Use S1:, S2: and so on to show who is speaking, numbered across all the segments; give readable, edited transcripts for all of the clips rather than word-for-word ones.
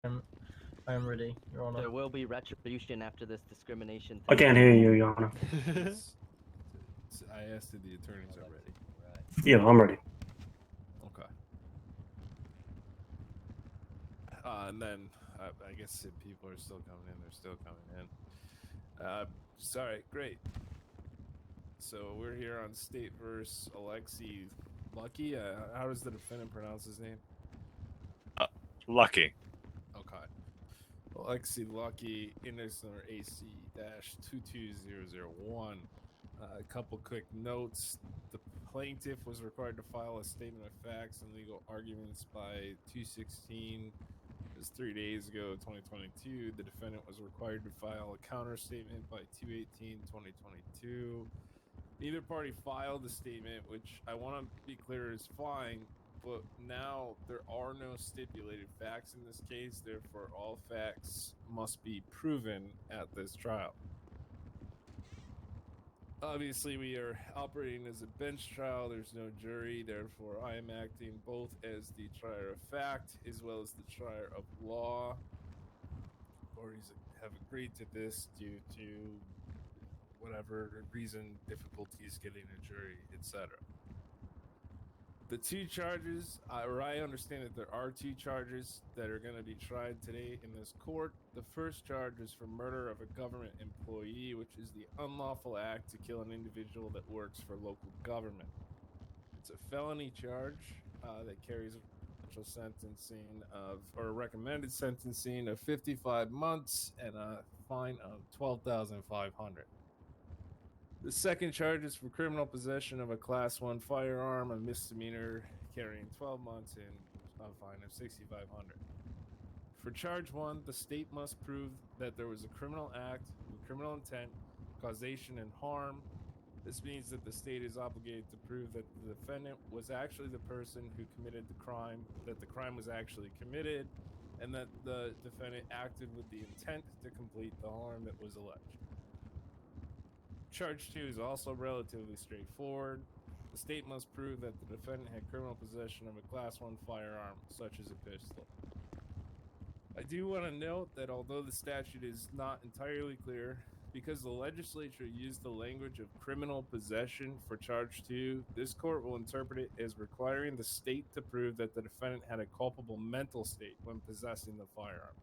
S1: I'm, I'm ready, Your Honor.
S2: There will be retribution after this discrimination
S3: I
S2: thing.
S3: can't hear you, Your Honor.
S4: I asked if the attorneys are ready.
S3: Yeah, I'm ready.
S4: Okay. And then I guess if people are still coming in, they're still coming in. Sorry, great. So we're here on State versus Alexi Lucky. How does the defendant pronounce his name?
S5: Lucky.
S4: Okay. Alexi Lucky, index number AC-22001. A couple quick notes. The plaintiff was required to file a statement of facts and legal arguments by 216. It was 3 days ago, 2022. The defendant was required to file a counter statement by 218, 2022. Neither party filed the statement, which I want to be clear is fine, but now there are no stipulated facts in this case. Therefore, all facts must be proven at this trial. Obviously, we are operating as a bench trial. There's no jury. Therefore, I am acting both as the trier of fact as well as the trier of law. Parties have agreed to this due to whatever reason, difficulties getting a jury, etc. The two charges, or I understand that there are two charges that are going to be tried today in this court. The first charge is for murder of a government employee, which is the unlawful act to kill an individual that works for local government. It's a felony charge that carries a sentencing of, or a recommended sentencing of 55 months and a fine of $12,500. The second charge is for criminal possession of a Class 1 firearm, a misdemeanor, carrying 12 months and a fine of $6,500. For charge 1, the state must prove that there was a criminal act with criminal intent, causation, and harm. This means that the state is obligated to prove that the defendant was actually the person who committed the crime, that the crime was actually committed, and that the defendant acted with the intent to complete the harm that was alleged. Charge 2 is also relatively straightforward. The state must prove that the defendant had criminal possession of a Class 1 firearm, such as a pistol. I do want to note that although the statute is not entirely clear, because the legislature used the language of criminal possession for charge 2, this court will interpret it as requiring the state to prove that the defendant had a culpable mental state when possessing the firearm.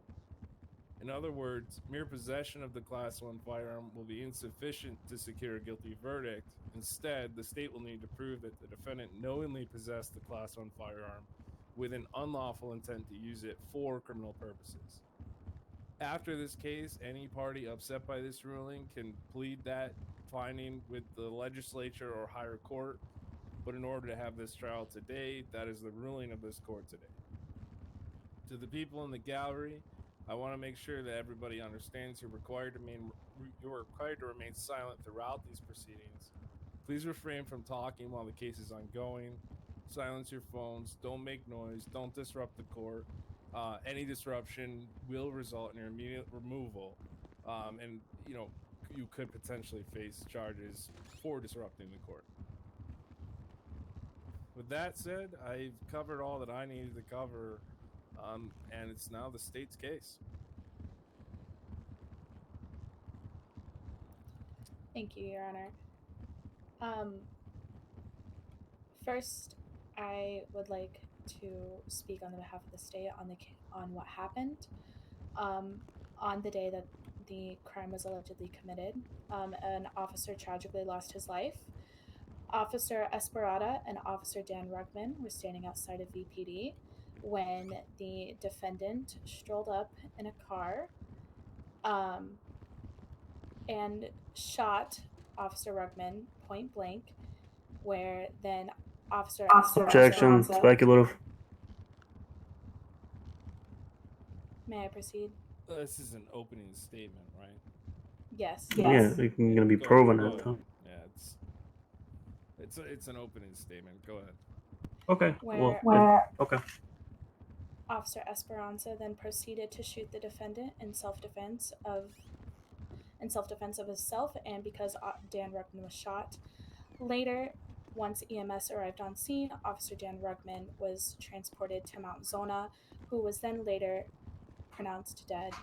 S4: In other words, mere possession of the Class 1 firearm will be insufficient to secure a guilty verdict. Instead, the state will need to prove that the defendant knowingly possessed the Class 1 firearm with an unlawful intent to use it for criminal purposes. After this case, any party upset by this ruling can plead that finding with the legislature or higher court. But in order to have this trial today, that is the ruling of this court today. To the people in the gallery, I want to make sure that everybody understands you're required to remain silent throughout these proceedings. Please refrain from talking while the case is ongoing. Silence your phones. Don't make noise. Don't disrupt the court. Any disruption will result in your immediate removal, and you could potentially face charges for disrupting the court. With that said, I've covered all that I needed to cover. And it's now the state's case.
S6: Thank you, Your Honor. First, I would like to speak on the behalf of the state on what happened on the day that the crime was allegedly committed. An officer tragically lost his life. Officer Esperada and Officer Dan Ruckman were standing outside of VPD when the defendant strolled up in a car and shot Officer Ruckman point blank, where then Officer
S3: Objection, speculative.
S6: May I proceed?
S4: This is an opening statement, right?
S6: Yes.
S3: Yeah, it's gonna be proven at the time.
S4: Yeah, it's an opening statement. Go ahead.
S3: Okay. Okay.
S6: Officer Esperanza then proceeded to shoot the defendant in self-defense of himself and because Dan Ruckman was shot. Later, once EMS arrived on scene, Officer Dan Ruckman was transported to Mount Zona, who was then later pronounced dead.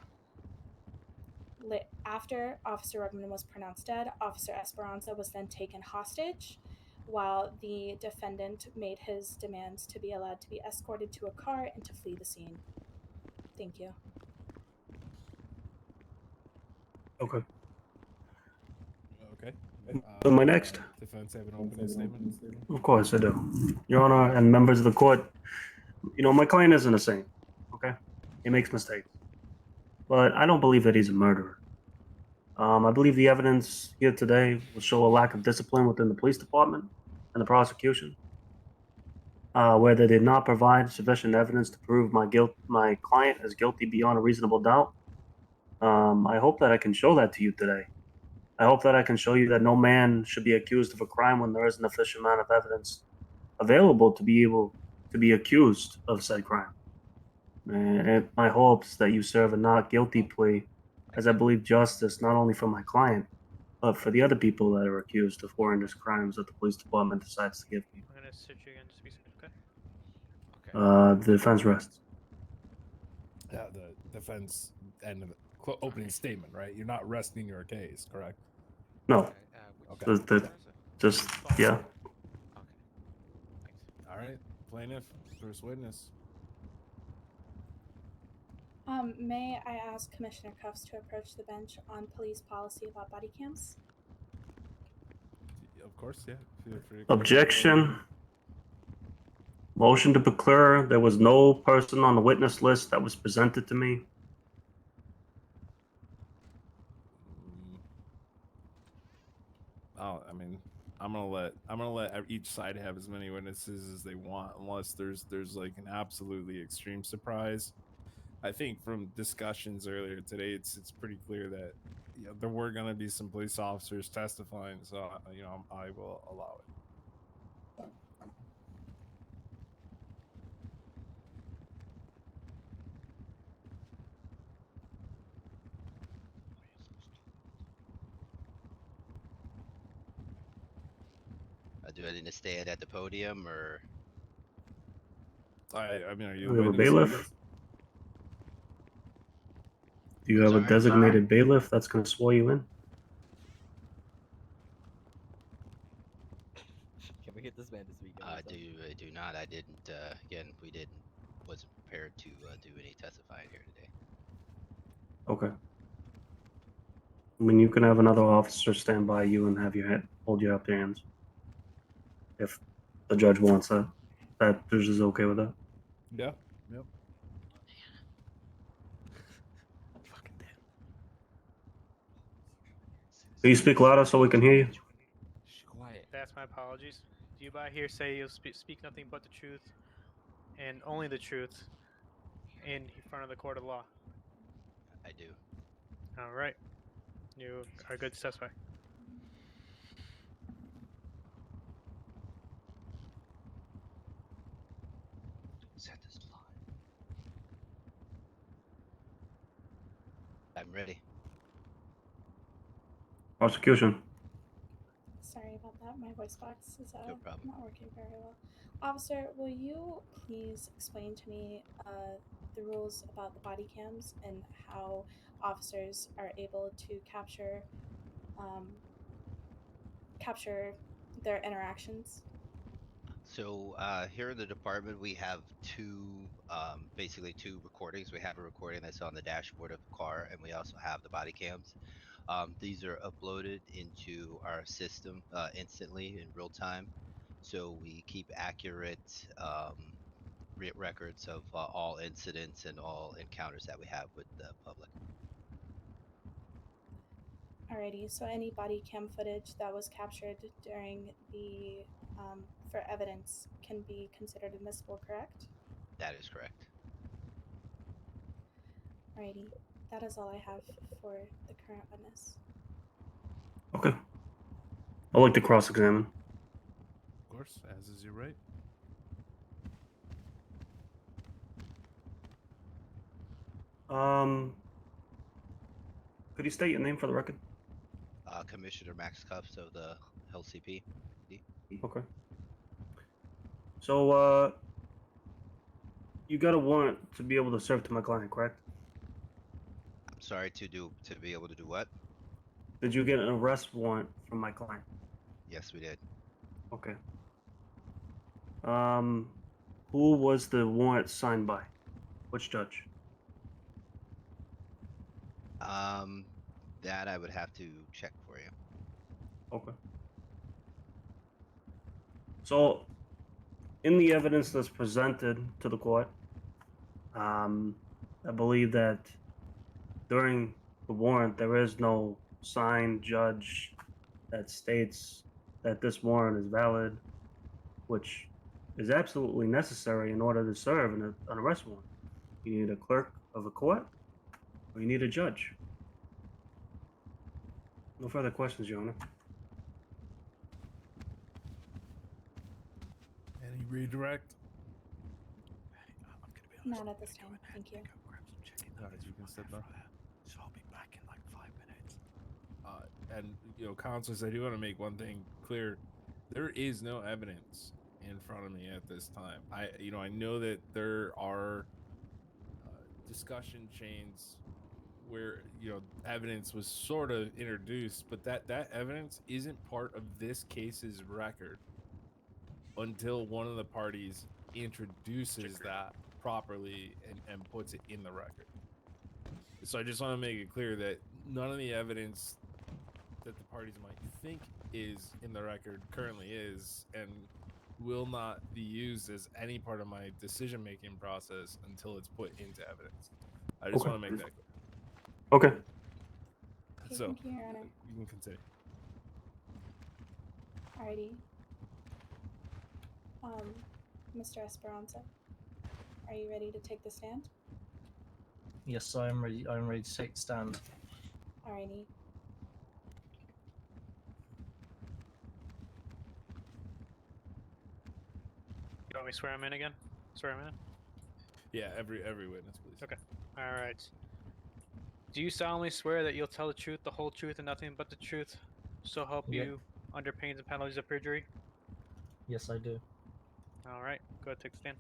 S6: After Officer Rugman was pronounced dead, Officer Esperanza was then taken hostage, while the defendant made his demands to be allowed to be escorted to a car and to flee the scene. Thank you.
S3: Okay.
S4: Okay.
S3: Am I next?
S4: Defense have an opening statement.
S3: Of course I do. Your Honor and members of the court, my client isn't a saint, okay? He makes mistakes. But I don't believe that he's a murderer. I believe the evidence here today will show a lack of discipline within the police department and the prosecution, where they did not provide sufficient evidence to prove my client is guilty beyond a reasonable doubt. I hope that I can show that to you today. I hope that I can show you that no man should be accused of a crime when there is an sufficient amount of evidence available to be able to be accused of said crime. And my hopes that you serve a not guilty plea, as I believe justice not only for my client, but for the other people that are accused of horrendous crimes that the police department decides to give me.
S5: I'm gonna sit you again just be safe, okay?
S3: The defense rests.
S4: Yeah, the defense end of the opening statement, right? You're not resting your case, correct?
S3: No,
S4: Okay.
S3: just yeah.
S5: Okay. Thanks.
S4: All right. Plaintiff, first witness.
S6: May I ask Commissioner Cuffs to approach the bench on police policy about body cams?
S4: Of course, yeah. Feel free to
S3: Objection. Motion to be clear. There was no person on the witness list that was presented to me.
S4: Oh, I mean, I'm gonna let each side have as many witnesses as they want, unless there's like an absolutely extreme surprise. I think from discussions earlier today, it's pretty clear that there were gonna be some police officers testifying, so I will allow it.
S7: Do I need to stand at the podium or?
S4: I mean, are you
S3: Do we have a
S4: witness?
S3: bailiff? Do you have a
S7: Sorry?
S3: designated bailiff that's going to swear you in?
S2: Can we get this man to speak?
S7: I do not. I didn't. Again, wasn't prepared to do any testifying here today.
S3: Okay. I mean, you can have another officer stand by you and have hold you up your hands. If the judge wants that. That judge is okay with that.
S4: Yeah. Yep.
S2: Fucking damn.
S3: Can you speak louder so we can hear you?
S2: Quiet.
S5: That's my apologies. Do you by here say you'll speak nothing but the truth and only the truth in front of the court of law?
S7: I do.
S5: All right. You are good to testify.
S7: Set this line. I'm ready.
S3: Prosecution.
S6: Sorry about that. My voice box is
S7: No problem.
S6: not working very well. Officer, will you please explain to me the rules about the body cams and how officers are able to capture their interactions?
S7: So here in the department, we have basically two recordings. We have a recording that's on the dashboard of the car, and we also have the body cams. These are uploaded into our system instantly in real time. So we keep accurate records of all incidents and all encounters that we have with the public.
S6: Alrighty, so any body cam footage that was captured during the for evidence can be considered admissible, correct?
S7: That is correct.
S6: Alrighty, that is all I have for the current witness.
S3: Okay. I'd like to cross-examine.
S4: Of course, as is your right.
S3: Could you state your name for the record?
S7: Commissioner Max Cuffs of the LCP.
S3: Okay. So, you got a warrant to be able to serve to my client, correct?
S7: sorry, to be able to do what?
S3: Did you get an arrest warrant from my client?
S7: Yes, we did.
S3: Okay. Who was the warrant signed by? Which judge?
S7: That I would have to check for you.
S3: Okay. So, in the evidence that's presented to the court, I believe that during the warrant there is no signed judge that states that this warrant is valid, which is absolutely necessary in order to serve an arrest warrant. You need a clerk of a court, or you need a judge. No further questions, Your Honor.
S4: Any redirect?
S2: I'm gonna be honest.
S6: Not at this time, thank you.
S2: Go grab some chicken
S4: Alright,
S2: nuggets
S4: you
S2: from
S4: can
S2: my
S4: step
S2: air
S4: up.
S2: fryer. So I'll be back in like 5 minutes.
S4: And counselors, I do want to make one thing clear: there is no evidence in front of me at this time. I know that there are discussion chains where evidence was sort of introduced, but that evidence isn't part of this case's record until one of the parties introduces that properly and puts it in the record. So I just want to make it clear that none of the evidence that the parties might think is in the record currently is, and will not be used as any part of my decision-making process until it's put into evidence. I just
S3: Okay.
S4: want to make that clear.
S3: Okay.
S6: Okay,
S4: So
S6: thank you, Your Honor.
S4: you can continue.
S6: Alrighty. Mr. Esperanza, are you ready to take the stand?
S1: Yes, I am ready. I am ready to take the stand.
S6: Alrighty.
S5: You want me to swear him in again? Swear him in?
S4: Yeah, every witness, please.
S5: Okay. Alright. Do you solemnly swear that you'll tell the truth, the whole truth, and nothing but the truth, so help
S1: Yep.
S5: you, under pains and penalties of perjury?
S1: Yes, I do.
S5: Alright, go ahead, take the stand.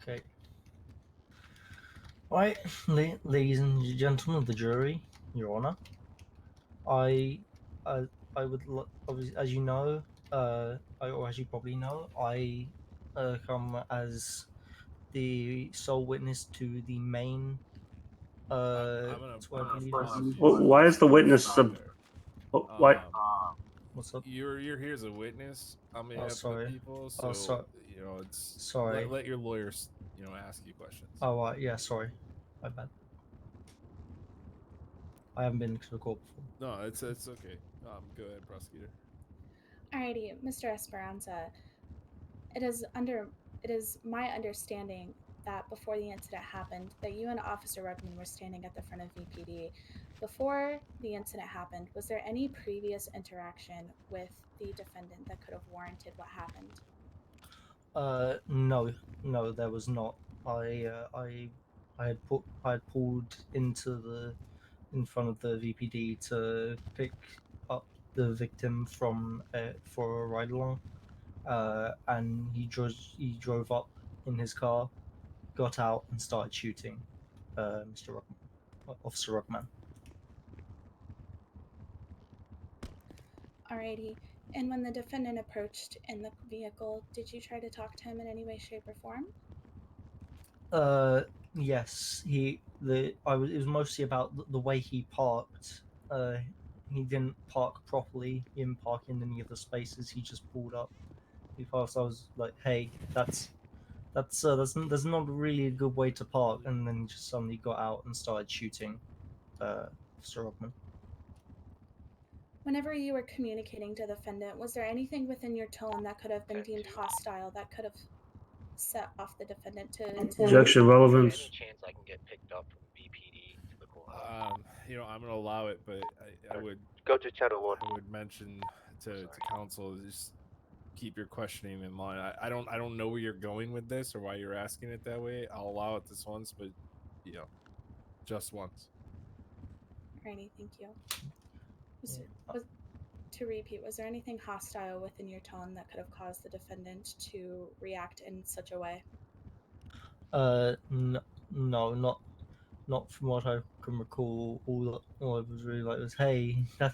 S1: Okay. Right, ladies and gentlemen of the jury, Your Honor, I would obviously, as you know, or as you probably know, I come as the sole witness to the main.
S4: I'm gonna
S1: swear
S4: pause
S1: believe
S4: you.
S3: Why is the witness
S4: Stop there.
S3: why?
S1: What's up?
S4: You're here as a witness on behalf of
S1: sorry.
S4: the people, so it's
S1: Sorry.
S4: let your lawyers ask you questions.
S1: Oh, right. Yeah, sorry. My bad. I haven't been to the court before.
S4: No, it's okay. Go ahead, prosecutor.
S6: Alrighty, Mr. Esperanza. It is my understanding that before the incident happened, that you and Officer Rugman were standing at the front of VPD. Before the incident happened, was there any previous interaction with the defendant that could have warranted what happened?
S1: No, there was not. I had pulled in front of the VPD to pick up the victim from for a ride along, and he drove up in his car, got out, and started shooting, Officer Ruckman.
S6: Alrighty. And when the defendant approached in the vehicle, did you try to talk to him in any way, shape, or form?
S1: Yes. It was mostly about the way he parked. He didn't park properly. He didn't park in any of the spaces. He just pulled up. Because I was like, "Hey, that's not really a good way to park," and then he just suddenly got out and started shooting, Officer Ruckman.
S6: Whenever you were communicating to the defendant, was there anything within your tone that could have been deemed hostile, that could have set off the defendant to
S3: Objection relevance.
S8: Any chance I can get picked up from BPD to the courthouse?
S4: I'm gonna allow it, but I would
S8: Go to channel 1.
S4: I would mention to counsel, just keep your questioning in line. I don't know where you're going with this or why you're asking it that way. I'll allow it this once, but just once.
S6: Alrighty, thank you. To repeat, was there anything hostile within your tone that could have caused the defendant to react in such a way?
S1: No, not from what I can recall. All I was really like was, hey, that,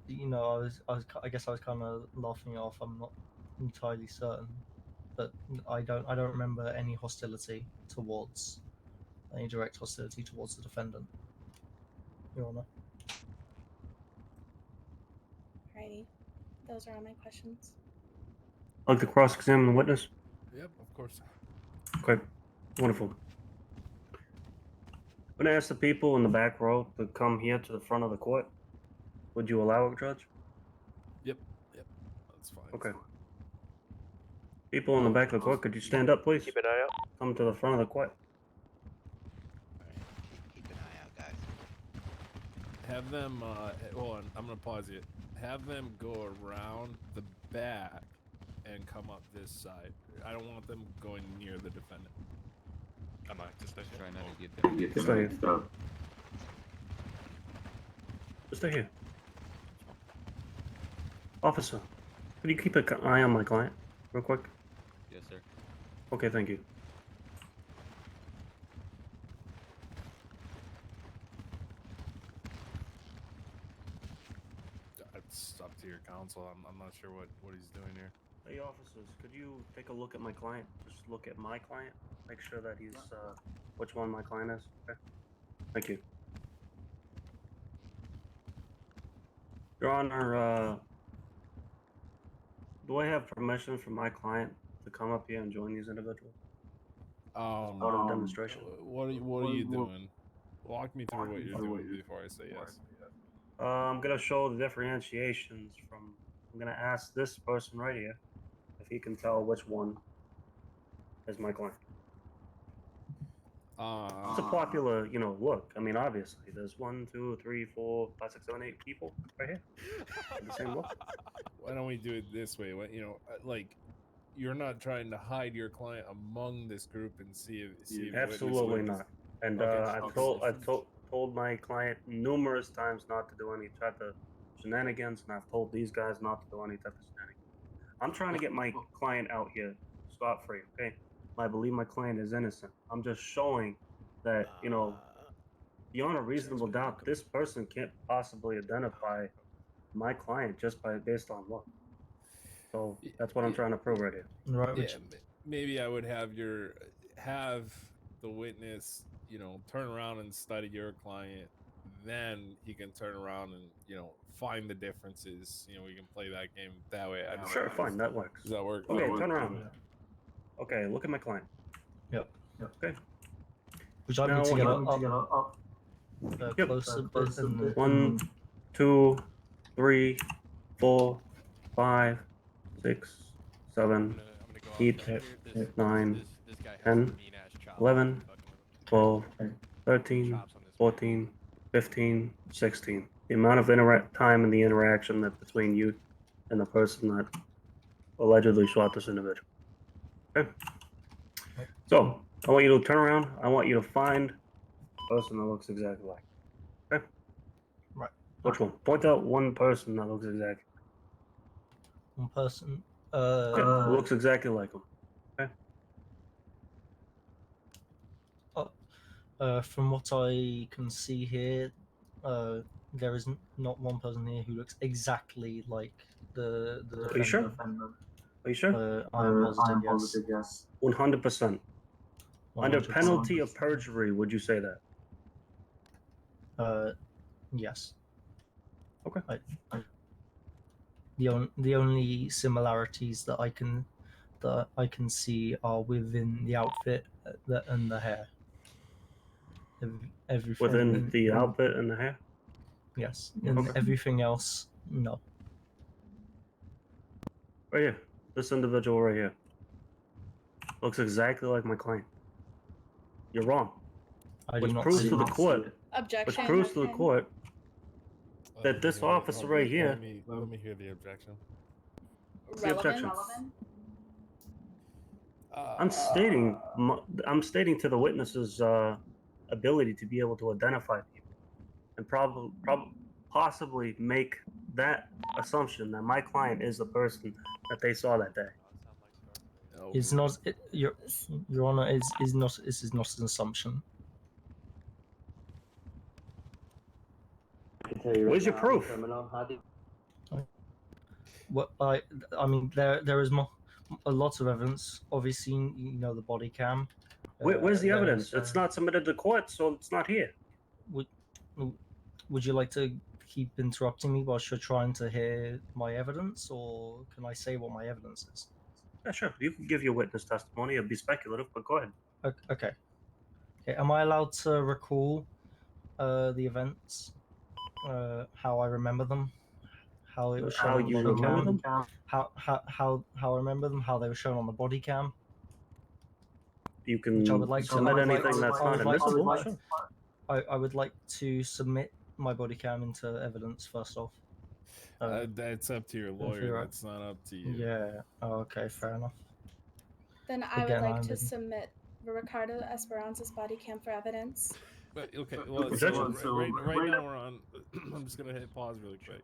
S1: I guess I was kind of laughing it off. I'm not entirely certain, but I don't remember any direct hostility towards the defendant, Your Honor.
S6: Alrighty, those are all my questions.
S3: I'd like to cross-examine the witness.
S4: Yep, of course.
S3: Okay, wonderful. I'm gonna ask the people in the back row to come here to the front of the court. Would you allow it, Judge?
S4: Yep, that's fine.
S3: Okay. People in the back of the court, could you stand up, please?
S8: Keep an eye out.
S3: Come to the front of the court.
S7: Keep an eye out, guys.
S4: Have them, hold on, I'm gonna pause it. Have them go around the back and come up this side. I don't want them going near the defendant.
S8: Am I just
S9: Try not to get them.
S3: Just stay here. Just stay here. Officer, could you keep an eye on my client real quick?
S9: Yes, sir.
S3: Okay, thank you.
S4: It's up to your counsel. I'm not sure what he's doing here.
S3: Hey, officers, could you take a look at my client? Just look at my client. Make sure that he's, which one my client is. Okay. Thank you. Your Honor, do I have permission from my client to come up here and join these individuals? Part of the demonstration.
S4: What are you doing? Walk me through what you're doing before I say yes.
S3: I'm gonna show the differentiations from. I'm gonna ask this person right here if he can tell which one is my client. It's a popular, look. I mean, obviously, there's 1, 2, 3, 4, 5, 6, 7, 8 people right here. With the same look.
S4: Why don't we do it this way? Like, you're not trying to hide your client among this group and see if
S3: Absolutely not. And I've told my client numerous times not to do any type of shenanigans, and I've told these guys not to do any type of shenanigans. I'm trying to get my client out here scot free. Okay, I believe my client is innocent. I'm just showing that beyond a reasonable doubt, this person can't possibly identify my client just based on look. So that's what I'm trying to prove right here.
S1: Right.
S4: Yeah, maybe I would have the witness, turn around and study your client. Then he can turn around and find the differences. We can play that game that way.
S3: Sure, fine, that works.
S4: Does that work?
S3: Okay, turn around. Okay, look at my client.
S1: Yep.
S3: Okay.
S1: Would you like me to get up
S3: Yep.
S1: closer? A bit and-
S3: 1, 2, 3, 4, 5, 6, 7,
S2: I'm gonna go out
S3: 8,
S2: there. This
S3: 9,
S2: guy has
S3: 10,
S2: some mean-ass chops.
S3: 11,
S2: Fucking with him.
S3: 12, 13,
S2: Chops on this
S3: 14, 15, 16. The amount of time in the interaction that between you and the person that allegedly shot this individual. Okay. So I want you to turn around. I want you to find a person that looks exactly like. Okay.
S1: Right.
S3: Which one? Point out one person that looks exactly.
S1: One person.
S3: Looks exactly like him.
S1: From what I can see here, there is not one person here who looks exactly like the
S3: Are you sure?
S1: defendant.
S3: Are you sure?
S1: I am positive, yes.
S3: 100%. Under
S1: 100%.
S3: penalty of perjury, would you say that?
S1: Yes.
S3: Okay.
S1: The only similarities that I can see are within the outfit and the hair. Everything
S3: Within the outfit and the hair?
S1: Yes. And
S3: Okay.
S1: everything else, no.
S3: Right here. This individual right here. Looks exactly like my client. You're wrong.
S1: I do
S3: Which
S1: not
S3: proves
S1: see
S3: to the
S1: that.
S3: court,
S6: Objection.
S3: that
S4: Let
S3: this
S4: me-
S3: officer right here-
S4: Let me hear the objection.
S3: the objection?
S6: Relevant.
S3: I'm stating to the witness's ability to be able to identify people, and possibly make that assumption that my client is the person that they saw that day.
S1: It's not. Your Honor, is not. This is not an assumption.
S3: Where's your proof?
S1: What I mean, there is a lot of evidence. Obviously, you know, the body cam.
S3: Where's the
S1: there
S3: evidence?
S1: is,
S3: It's not submitted to court, so it's not here.
S1: Would you like to keep interrupting me whilst you're trying to hear my evidence, or can I say what my evidence is?
S3: Yeah, sure. You can give your witness testimony. It'd be speculative, but go ahead.
S1: Okay. Am I allowed to recall the events, how I remember them, how it was shown
S3: How
S1: on the
S3: you
S1: body
S3: remember
S1: cam,
S3: them?
S1: how I remember them, how they were shown on the body cam?
S3: You can
S1: Which I would like to-
S3: submit
S1: I would like
S3: anything
S1: to-
S3: that's
S1: I
S3: not
S1: would like to-
S3: admissible.
S1: I-
S3: Sure.
S1: I would like to submit my body cam into evidence first off.
S4: That's up to your lawyer.
S1: you're right.
S4: That's not up to you.
S1: Yeah. Oh, okay. Fair enough.
S6: Then I would
S1: Again,
S6: like
S1: I'm
S6: to
S1: the-
S6: submit Ricardo Esperanza's body cam for evidence.
S4: But, okay, well,
S3: Objection.
S4: right now we're on. I'm just gonna hit pause really quick.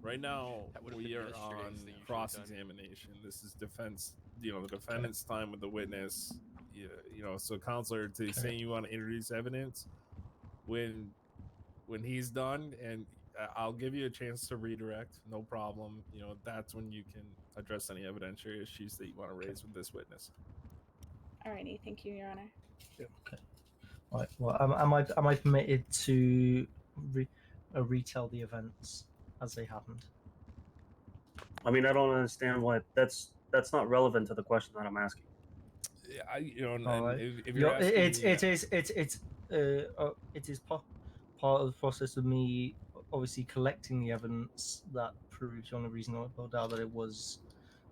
S4: Right now
S2: That would've
S4: we
S2: been
S4: are
S2: yesterday,
S4: on
S2: so you should've done.
S4: cross-examination. This is defense. You know, the defendant's time with the witness. You know, so counselor, to say you want to introduce evidence when he's done, and I'll give you a chance to redirect. No problem. You know, that's when you can address any evidentiary issues that you want to raise with this witness.
S6: Alrighty, thank you, Your Honor.
S1: Okay. Right. Well, am I permitted to retell the events as they happened?
S3: I mean, I don't understand why that's not relevant to the question that I'm asking.
S4: Yeah, you know, and,
S1: All right.
S4: if you're asking
S1: It is part of the process of me obviously collecting the evidence that proves beyond a reasonable doubt that it was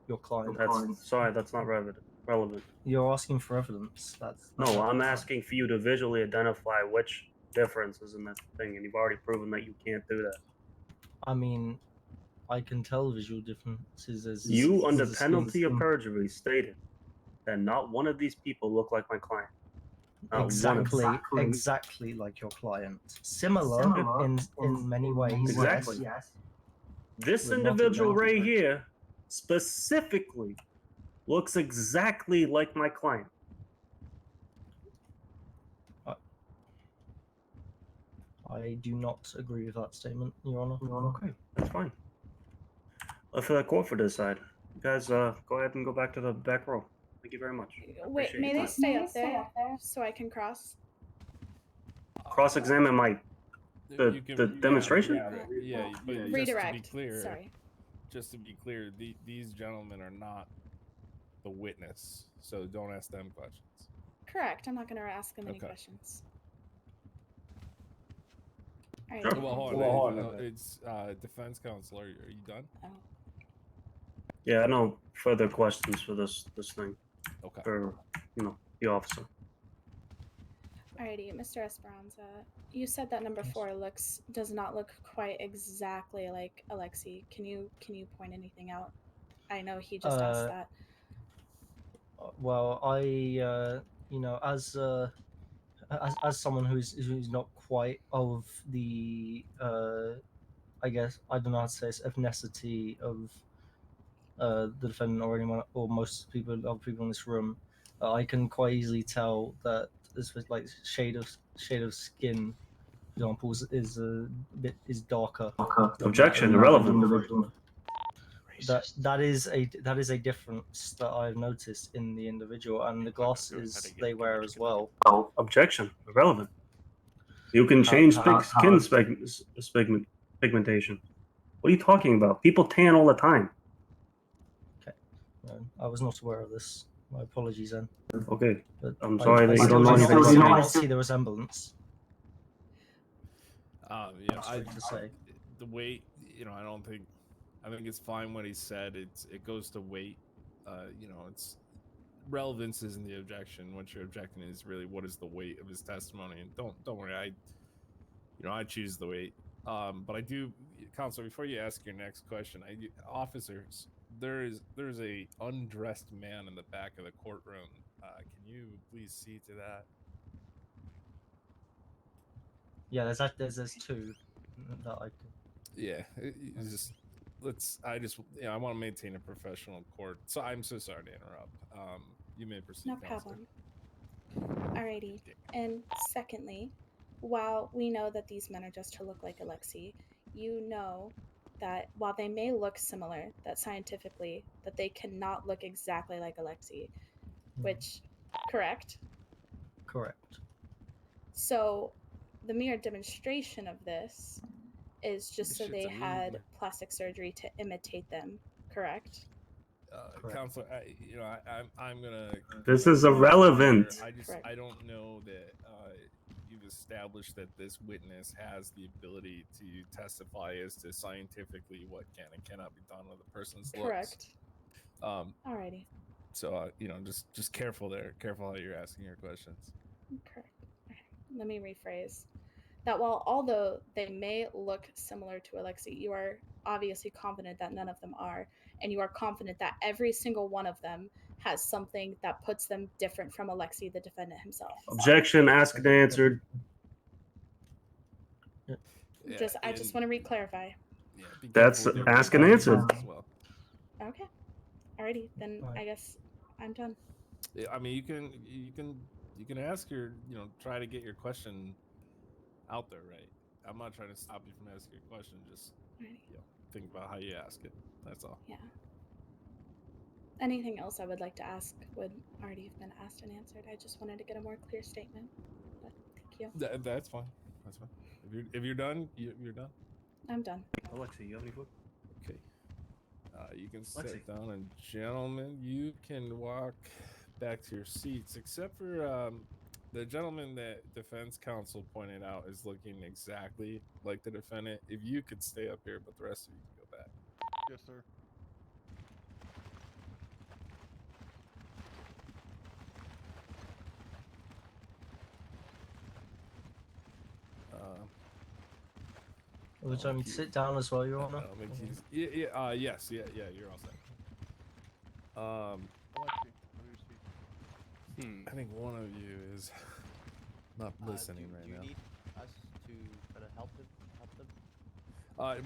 S1: your client.
S3: That's not relevant.
S1: You're asking for evidence.
S3: No, I'm asking for you to visually identify which difference is in that thing, and you've already proven that you can't do that.
S1: I mean, I can tell visual differences as
S3: You, under
S1: as a
S3: penalty
S1: skin-
S3: of perjury, stated that not one of these people look like my client. Not one of them.
S1: exactly like your client. Similar in many ways.
S3: Exactly.
S1: Yes.
S3: This
S1: But not
S3: individual
S1: exactly.
S3: right here specifically looks exactly like my client.
S1: I do not agree with that statement, Your Honor.
S3: Okay, that's fine. For the court to decide. You guys, go ahead and go back to the back row. Thank you very much.
S6: Wait,
S3: Appreciate
S6: may
S3: your
S6: they
S3: time.
S6: stay up there so I can cross?
S3: Cross-examine my the demonstration?
S4: Yeah, but just to be
S6: Redirect.
S4: clear,
S6: Sorry.
S4: just to be clear, these gentlemen are not the witness, so don't ask them questions.
S6: Correct. I'm not going to ask them any
S4: Okay.
S6: questions. All right.
S3: Sure.
S4: Well, hold
S9: Well,
S4: on.
S9: hold on.
S4: It's defense counsel. Are you done?
S6: Oh.
S3: Yeah, no further questions for this thing
S4: Okay.
S3: for the officer.
S6: Alrighty, Mr. Esperanza. You said that number 4 does not look quite exactly like Alexi. Can you point anything out? I know he just asked that.
S1: Well, as someone who's not quite of the I guess I don't know how to say this, ethnicity of the defendant or anyone or most people in this room, I can quite easily tell that this was like shade of skin examples is darker.
S3: Objection, irrelevant.
S1: That is a difference that I've noticed in the individual and the glasses they wear as well.
S3: Objection, irrelevant. You can change skin pigmentation. What are you talking about? People tan all the time.
S1: I was not aware of this. My apologies then.
S3: Okay,
S1: But
S3: I'm sorry that you don't know
S1: I
S3: anything
S1: still
S3: about
S1: don't see the resemblance.
S4: Yeah,
S1: Sorry to say.
S4: the weight. I don't think. I think it's fine what he said. It goes to weight. It's relevance isn't the objection. What you're objecting is really what is the weight of his testimony. And don't worry, I choose the weight. But I do, counselor. Before you ask your next question, officers, there's a undressed man in the back of the courtroom. Can you please see to that?
S1: Yeah, there's two that I could.
S4: Yeah, it's just I want to maintain a professional court. So I'm so sorry to interrupt. You may proceed.
S6: No
S4: counselor.
S6: problem. Alrighty. And secondly, while we know that these men are just to look like Alexei, you know that while they may look similar, that scientifically that they cannot look exactly like Alexei, which correct?
S1: Correct.
S6: So the mere demonstration of this is just
S4: This
S6: so
S4: shit's
S6: they
S4: a meme.
S6: had plastic surgery to imitate them, correct?
S1: Correct.
S4: Counselor, I'm gonna.
S3: This is
S4: concur with you
S3: irrelevant.
S4: there.
S6: Correct.
S4: I don't know that you've established that this witness has the ability to testify as to scientifically what can and cannot be done with a person's looks.
S6: Correct.
S4: Um,
S6: Alrighty.
S4: so just careful there. Careful how you're asking your questions.
S6: Correct. Okay. Let me rephrase. That while although they may look similar to Alexei, you are obviously confident that none of them are, and you are confident that every single one of them has something that puts them different from Alexei, the defendant himself.
S3: Objection, asked and answered.
S4: Yeah,
S6: I just want to re-clarify.
S4: Yeah, be
S3: That's
S4: careful with your
S3: ask and answered.
S4: responses as well.
S6: Okay. Alrighty, then
S1: Right.
S6: I guess I'm done.
S4: Yeah, I mean, you can ask your, try to get your question out there, right? I'm not trying to stop you from asking your question. Just
S6: Alrighty.
S4: think about how you ask it. That's all.
S6: Yeah. Anything else I would like to ask would already have been asked and answered. I just wanted to get a more clear statement. But thank you.
S4: That's fine. That's fine. If you're done, you're done.
S6: I'm done.
S3: Alexei, you have any food?
S4: Okay. You can
S3: Lexi.
S4: sit down, and gentlemen, you can walk back to your seats, except for the gentleman that defense counsel pointed out is looking exactly like the defendant. If you could stay up here, but the rest of you can go back.
S10: Yes, sir.
S1: Would you like me to sit down as well, Your Honor?
S4: Yes, you're all set.
S10: Alexei, what do you speak?
S4: I think one of you is not listening right
S9: do you
S4: now.
S9: need us to try to help them?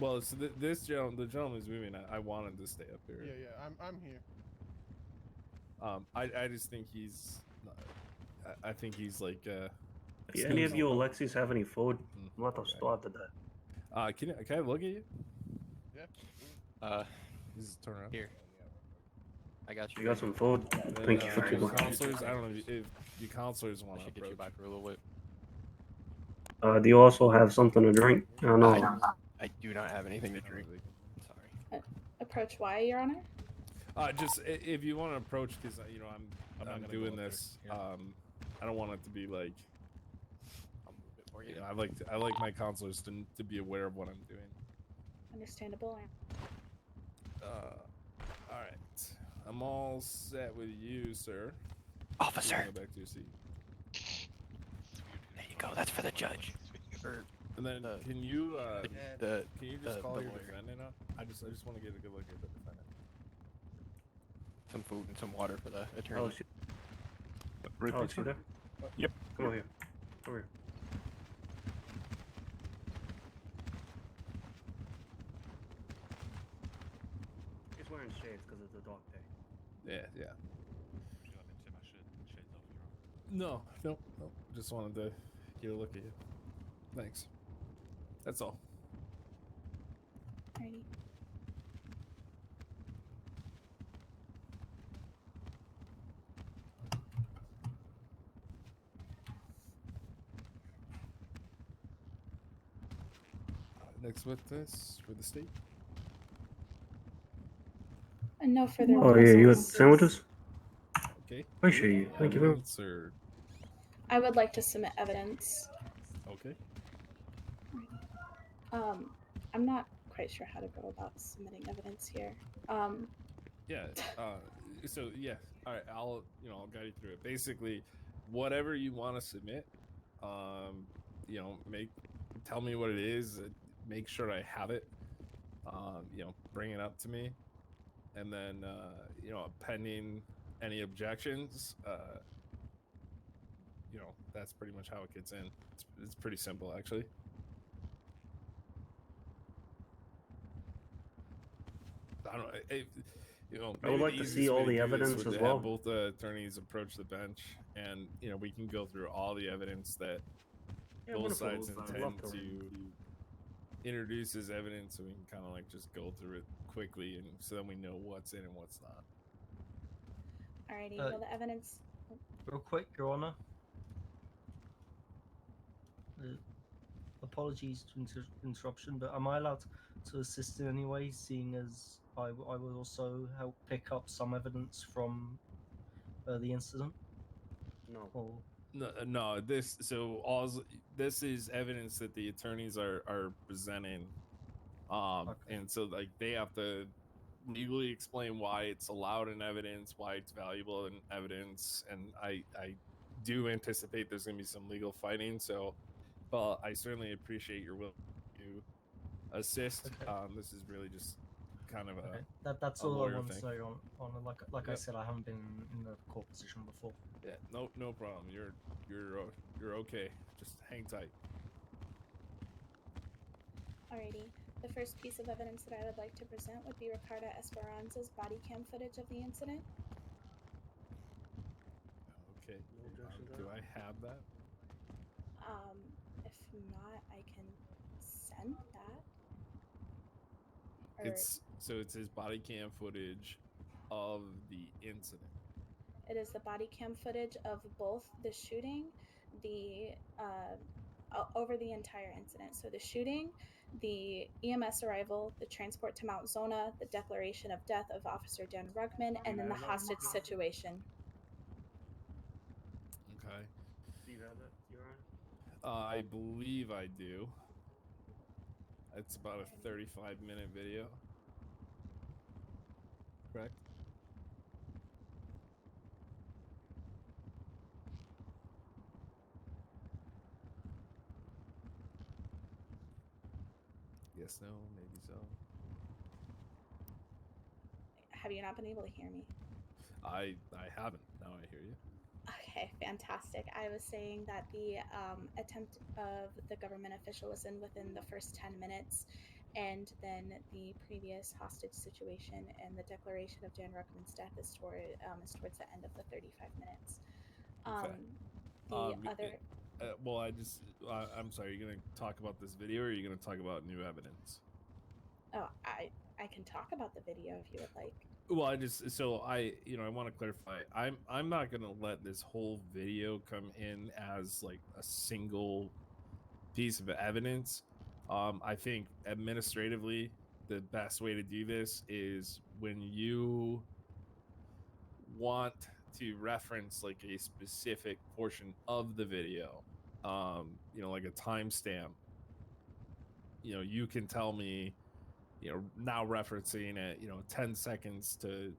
S4: Well, it's this gentleman. The gentleman is moving. I wanted to stay up here.
S10: Yeah, I'm here.
S4: I just think he's. I think he's like.
S3: Any of you Alexis have any food? Let us
S4: Okay.
S3: start today.
S4: Can I look at you?
S10: Yeah.
S4: Just turn around.
S9: Here. I got you.
S3: You got some food?
S4: And then,
S3: Thank you for
S4: your
S3: taking.
S4: counselors. I don't know if your counselors
S9: I
S4: want to
S9: should get you
S4: approach.
S9: back for a little bit.
S3: Do you also have something to drink? No.
S9: I do not have anything to drink. Sorry.
S6: Approach why, Your Honor?
S4: Just if you want to approach, because I'm
S9: gonna go
S4: doing
S9: up there.
S4: this.
S9: Here.
S4: I don't want it to be like.
S9: I'll move it for you.
S4: I like my counselors to be aware of what I'm doing.
S6: Understandable.
S4: All right, I'm all set with you, sir.
S9: Officer.
S4: You can go back to your seat.
S9: There you go. That's for the judge.
S4: And then
S9: The-
S4: can you
S9: The
S4: can you just
S9: the
S4: call your
S9: lawyer.
S4: defendant up? I just want to get a good look at the defendant.
S9: some food and some water for the attorney.
S3: Alex, Alex, you there?
S9: Yep.
S3: Come over here. Over here. He's wearing shades because it's a dark day.
S4: Yeah. No. Just wanted to get a look at you. Thanks. That's all.
S6: Alrighty.
S4: Next witness for the state.
S6: And no further.
S3: Oh yeah, you had
S6: witnesses.
S3: sandwiches?
S4: Okay.
S3: Appreciate you. Thank you very much.
S4: Evidence or-
S6: I would like to submit evidence.
S4: Okay.
S6: I'm not quite sure how to go about submitting evidence here.
S4: Yeah. So yeah. All right. I'll guide you through it. Basically, whatever you want to submit, tell me what it is. Make sure I have it. Bring it up to me, and then pending any objections, that's pretty much how it gets in. It's pretty simple, actually. I don't know.
S3: I would
S4: maybe
S3: like
S4: the
S3: to
S4: easiest
S3: see all
S4: way to
S3: the
S4: do this
S3: evidence
S4: would
S3: as
S4: to have
S3: well.
S4: Both attorneys approach the bench, and we can go through all the evidence that
S3: Yeah, I'm
S4: both
S3: gonna
S4: sides
S3: follow. I'd love
S4: intend to introduce as evidence, so we can kind of like just go through it quickly, and so then we know what's in and what's not.
S6: Alrighty,
S1: Uh,
S6: well, the evidence.
S1: Real quick, Your Honor. Apologies to interruption, but am I allowed to assist in any way, seeing as I will also help pick up some evidence from the incident?
S3: No.
S1: Or
S4: No, this is evidence that the attorneys are presenting,
S1: Okay.
S4: and so like they have to legally explain why it's allowed in evidence, why it's valuable in evidence, and I do anticipate there's gonna be some legal fighting. So, but I certainly appreciate your will to assist.
S1: Okay.
S4: This is really just kind of a
S1: okay, that's
S4: a
S1: all I
S4: lawyer
S1: want
S4: thing.
S1: to know. On like I
S4: Yep.
S1: said, I haven't been in the court position before.
S4: Yeah, no problem. You're okay. Just hang tight.
S6: Alrighty. The first piece of evidence that I would like to present would be Ricardo Esperanza's body cam footage of the incident.
S4: Okay.
S3: No objection to
S4: Do
S3: that.
S4: I have that?
S6: If not, I can send that. Or
S4: It's his body cam footage of the incident.
S6: it is the body cam footage of both the shooting, the over the entire incident. So the shooting, the EMS arrival, the transport to Mount Zona, the declaration of death of Officer Dan Rugman, and then the hostage situation.
S4: Okay.
S3: Do you have that, Your Honor?
S4: I believe I do. It's about a 35-minute video. Correct? Yes, no, maybe so.
S6: Have you not been able to hear me?
S4: I haven't. Now I hear you.
S6: Okay, fantastic. I was saying that the attempt of the government official was in within the first 10 minutes, and then the previous hostage situation and the declaration of Jan Ruckman's death is towards the end of the 35 minutes.
S4: Okay.
S6: The other.
S4: Well, I'm sorry. Are you going to talk about this video, or are you going to talk about new evidence?
S6: Oh, I can talk about the video if you would like.
S4: Well, I want to clarify. I'm not gonna let this whole video come in as like a single piece of evidence. I think administratively, the best way to do this is when you want to reference like a specific portion of the video, like a timestamp. You can tell me, now referencing it, 10 seconds to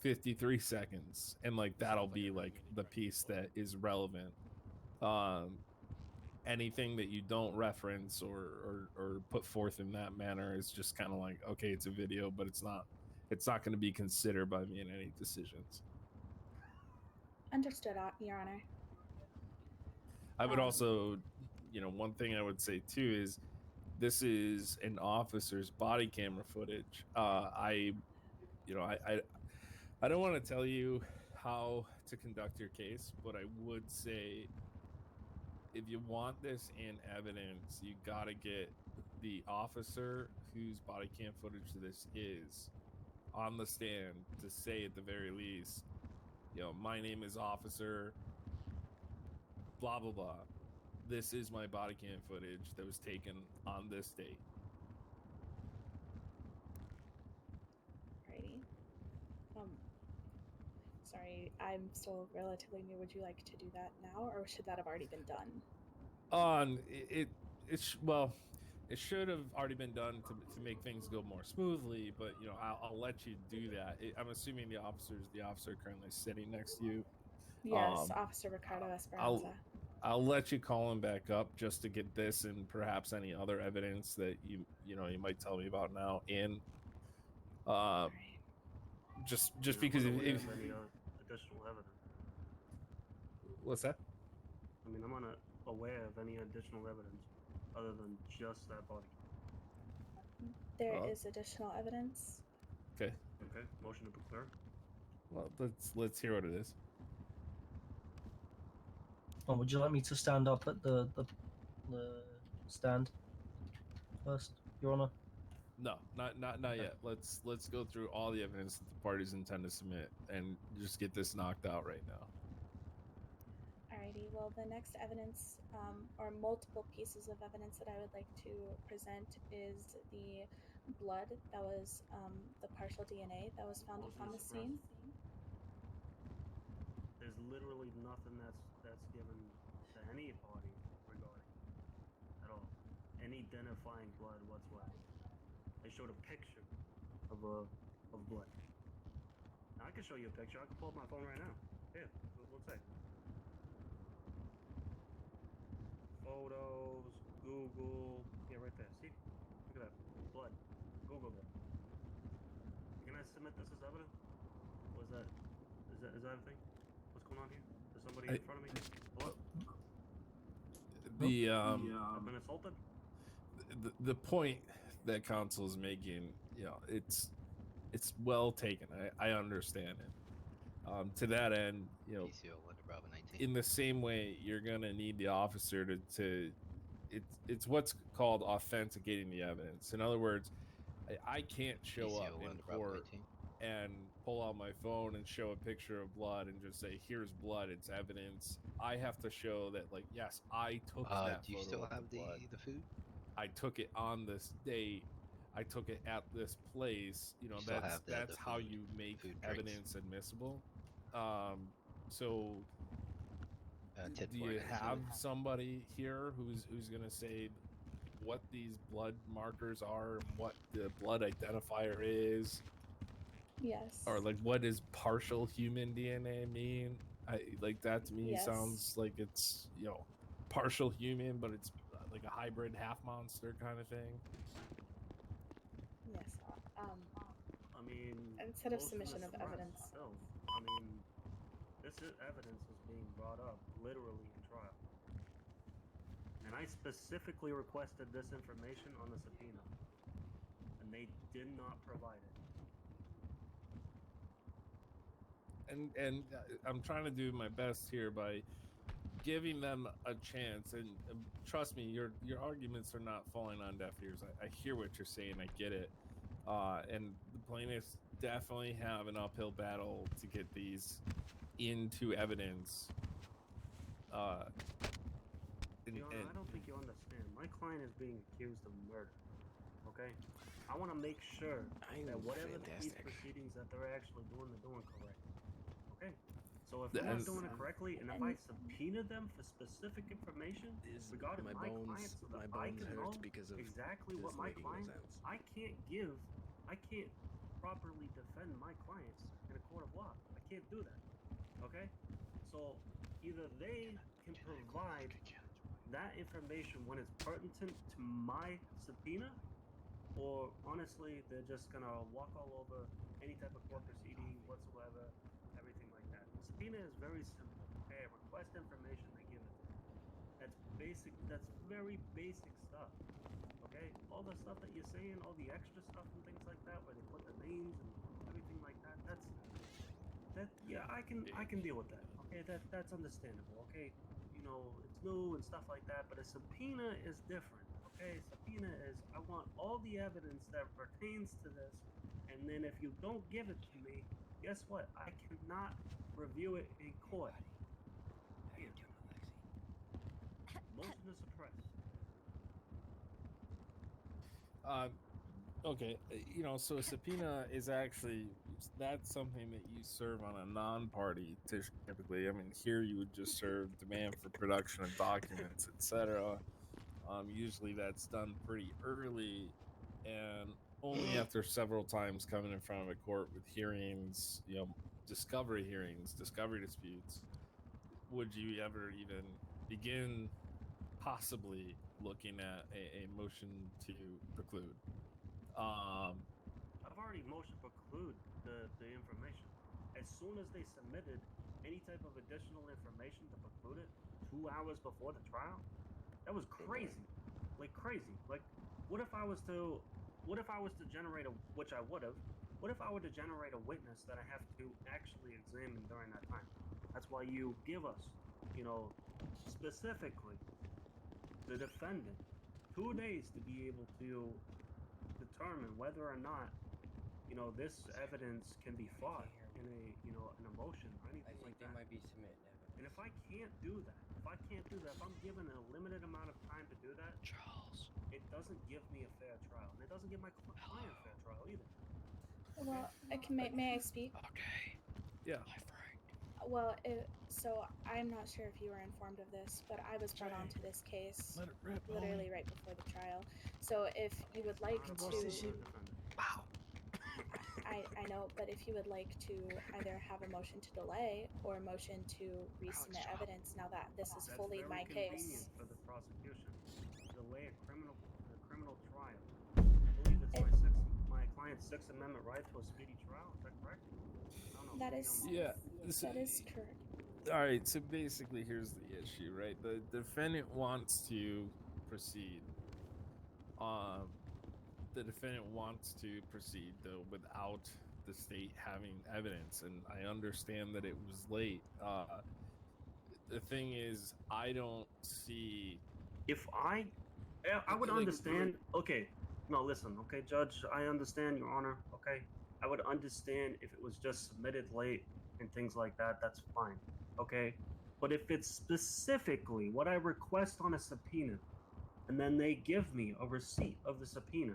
S4: 53 seconds, and like that'll be like the piece that is relevant. Anything that you don't reference or put forth in that manner is just kind of like, okay, it's a video, but it's not going to be considered by me in any decisions.
S6: Understood, Your Honor.
S4: I would also, one thing I would say too is this is an officer's body camera footage. I don't want to tell you how to conduct your case, but I would say if you want this in evidence, you got to get the officer whose body cam footage this is on the stand to say at the very least, my name is officer blah blah blah. This is my body cam footage that was taken on this date.
S6: Alrighty. Sorry, I'm still relatively new. Would you like to do that now, or should that have already been done?
S4: It should have already been done to make things go more smoothly, but I'll let you do that. I'm assuming the officer currently sitting next to you.
S6: Yes, Officer Ricardo Esperanza.
S4: I'll let you call him back up just to get this and perhaps any other evidence that you might tell me about now in. Just because
S3: I'm
S4: if
S3: unaware of any additional evidence.
S4: What's that?
S3: I mean, I'm not aware of any additional evidence other than just that body.
S6: There is additional evidence.
S4: Okay.
S3: Okay. Motion to declare.
S4: Well, let's hear what it is.
S1: Or would you like me to stand up at the the stand first, Your Honor?
S4: No, not
S1: Okay.
S4: yet. Let's go through all the evidence that the parties intend to submit and just get this knocked out right now.
S6: Alrighty, well, the next evidence, or multiple pieces of evidence that I would like to present is the blood that was, the partial DNA that was found
S3: Motion
S6: upon
S3: to
S6: the
S3: suppress.
S6: scene.
S3: There's literally nothing that's given to any party regarding at all. Any identifying blood whatsoever. They showed a picture of blood. Now I can show you a picture. I can pull up my phone right now. Here, one sec. Photos, Google. Yeah, right there. See? Look at that. Blood. Google that. Can I submit this as evidence? Was that? Is that a thing? What's going on here? Is somebody in front of me? Hello? I've been assaulted?
S4: The point that counsel is making, it's well taken. I understand it. To that end,
S7: PCO 1 to Bravo 19.
S4: in the same way, you're gonna need the officer to it's what's called authenticating the evidence. In other words, I can't show up
S7: PCO 1
S4: in
S7: to Bravo
S4: court
S7: 19.
S4: and pull out my phone and show a picture of blood and just say, here's blood, it's evidence. I have to show that, like, yes, I took that
S7: Do you
S4: photo
S7: still
S4: of
S7: have
S4: the blood.
S7: the food?
S4: I took it on this date. I took it at this place.
S7: You still have
S4: That's
S7: the
S4: how
S7: food-
S4: you make
S7: food drinks.
S4: evidence admissible. So
S7: 10
S4: do you have somebody here who's gonna say what these blood markers are and what the blood identifier is?
S6: Yes.
S4: Or like what does partial human DNA mean? Like that to me
S6: Yes.
S4: sounds like it's partial human, but it's like a hybrid half monster kind of thing.
S6: Yes.
S3: I mean,
S6: Instead of
S3: motion to
S6: submission of
S3: suppress
S6: evidence.
S3: Still, I mean, this evidence is being brought up literally in trial. And I specifically requested this information on the subpoena. And they did not provide it.
S4: And I'm trying to do my best here by giving them a chance. And trust me, your arguments are not falling on deaf ears. I hear what you're saying. I get it. And the plaintiffs definitely have an uphill battle to get these into evidence.
S3: Your Honor, I don't think you understand. My client is being accused of murder. Okay? I want to make sure that whatever these proceedings that they're actually doing, they're doing correct. Okay? So if they're not doing it correctly, and if I subpoena them for specific information regarding my client so that I can know exactly what my client, I can't properly defend my clients in a court of law. I can't do that. Okay? So either they can provide that information when it's pertinent to my subpoena, or honestly, they're just gonna walk all over any type of court proceeding whatsoever, everything like that. Subpoena is very simple. Okay, I request information, they give it to me. That's basic. That's very basic stuff. Okay, all the stuff that you're saying, all the extra stuff and things like that, where they put the names and everything like that. Yeah, I can deal with that. Okay, that's understandable. Okay, it's new and stuff like that, but a subpoena is different. Okay, subpoena is I want all the evidence that pertains to this, and then if you don't give it to me, guess what? I cannot review it in court. Here. Motion to suppress.
S4: Okay, so a subpoena is actually, that's something that you serve on a non-party typically. I mean, here you would just serve demand for production of documents, etc. Usually that's done pretty early, and only after several times coming in front of a court with hearings, discovery hearings, discovery disputes, would you ever even begin possibly looking at a motion to preclude.
S3: I've already motion preclude the information. As soon as they submitted any type of additional information to preclude it 2 hours before the trial, that was crazy. Like crazy. Like what if I was to generate which I would have, what if I were to generate a witness that I have to actually examine during that time? That's why you give us, specifically the defendant 2 days to be able to determine whether or not, you know, this evidence can be fought in a, you know, an emotion or anything like that.
S11: might be submitting evidence.
S3: And if I can't do that, if I'm given a limited amount of time to do that,
S2: Charles.
S3: it doesn't give me a fair trial, and it doesn't give my client a fair trial either.
S6: Well, may I speak?
S2: Okay.
S4: Yeah.
S2: My friend.
S6: Well, so I'm not sure if you were informed of this, but I was brought onto this case
S2: Let it rip.
S6: literally right before the trial. So if you would like
S3: Not a
S6: to,
S3: problem with the defendant.
S2: Wow.
S6: I know, but if you would like to either have a motion to delay or a motion to resubmit
S2: stop.
S6: evidence now that this is
S3: That's
S6: fully
S3: very
S6: my
S3: convenient
S6: case.
S3: for the prosecution. Delay a criminal trial. I believe it's my client's Sixth Amendment right to a speedy trial. Is that correct? I don't know.
S6: That
S3: Maybe
S6: is-
S3: I'm-
S4: Yeah.
S6: That is correct.
S4: All right. So basically, here's the issue, right? The defendant wants to proceed. The defendant wants to proceed though without the state having evidence, and I understand that it was late. The thing is, I don't see.
S3: If I would
S4: Like,
S3: understand. Okay, no, listen. Okay, Judge, I understand, Your Honor. Okay, I would understand if it was just submitted late and things like that. That's fine. Okay, but if it's specifically what I request on a subpoena, and then they give me a receipt of the subpoena,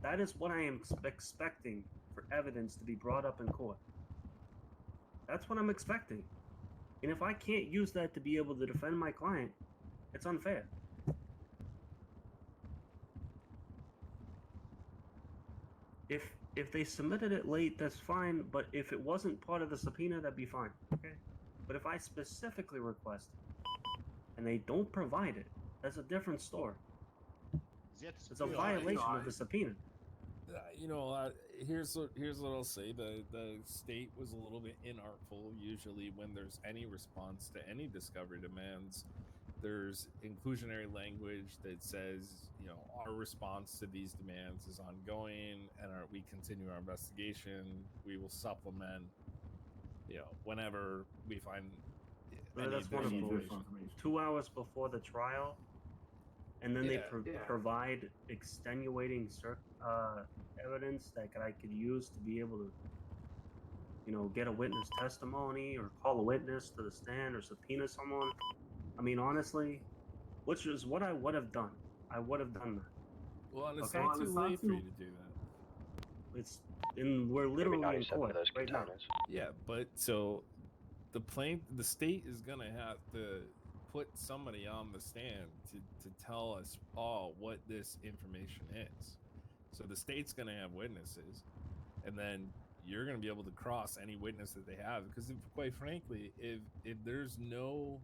S3: that is what I am expecting for evidence to be brought up in court. That's what I'm expecting. And if I can't use that to be able to defend my client, it's unfair. If they submitted it late, that's fine, but if it wasn't part of the subpoena, that'd be fine. Okay? But if I specifically request it and they don't provide it, that's a different story. It's a violation of the subpoena.
S4: Here's what I'll say. The state was a little bit inartful. Usually, when there's any response to any discovery demands, there's inclusionary language that says, you know, our response to these demands is ongoing, and we continue our investigation. We will supplement, you know, whenever we find.
S3: That's
S4: additional
S3: wonderful.
S4: information.
S3: 2 hours before the trial, and then they
S4: Yeah.
S3: provide extenuating evidence that I could use to be able to, you know, get a witness testimony or call a witness to the stand or subpoena someone. I mean, honestly, which is what I would have done. I would have done that.
S4: Well, and it's
S3: Okay.
S4: not too late for you to do that.
S3: We're literally in
S8: 97
S3: court
S8: of those
S3: right now.
S8: containers.
S4: Yeah, but so the state is gonna have to put somebody on the stand to tell us all what this information is. So the state's gonna have witnesses, and then you're gonna be able to cross any witness that they have. Because quite frankly, if there's no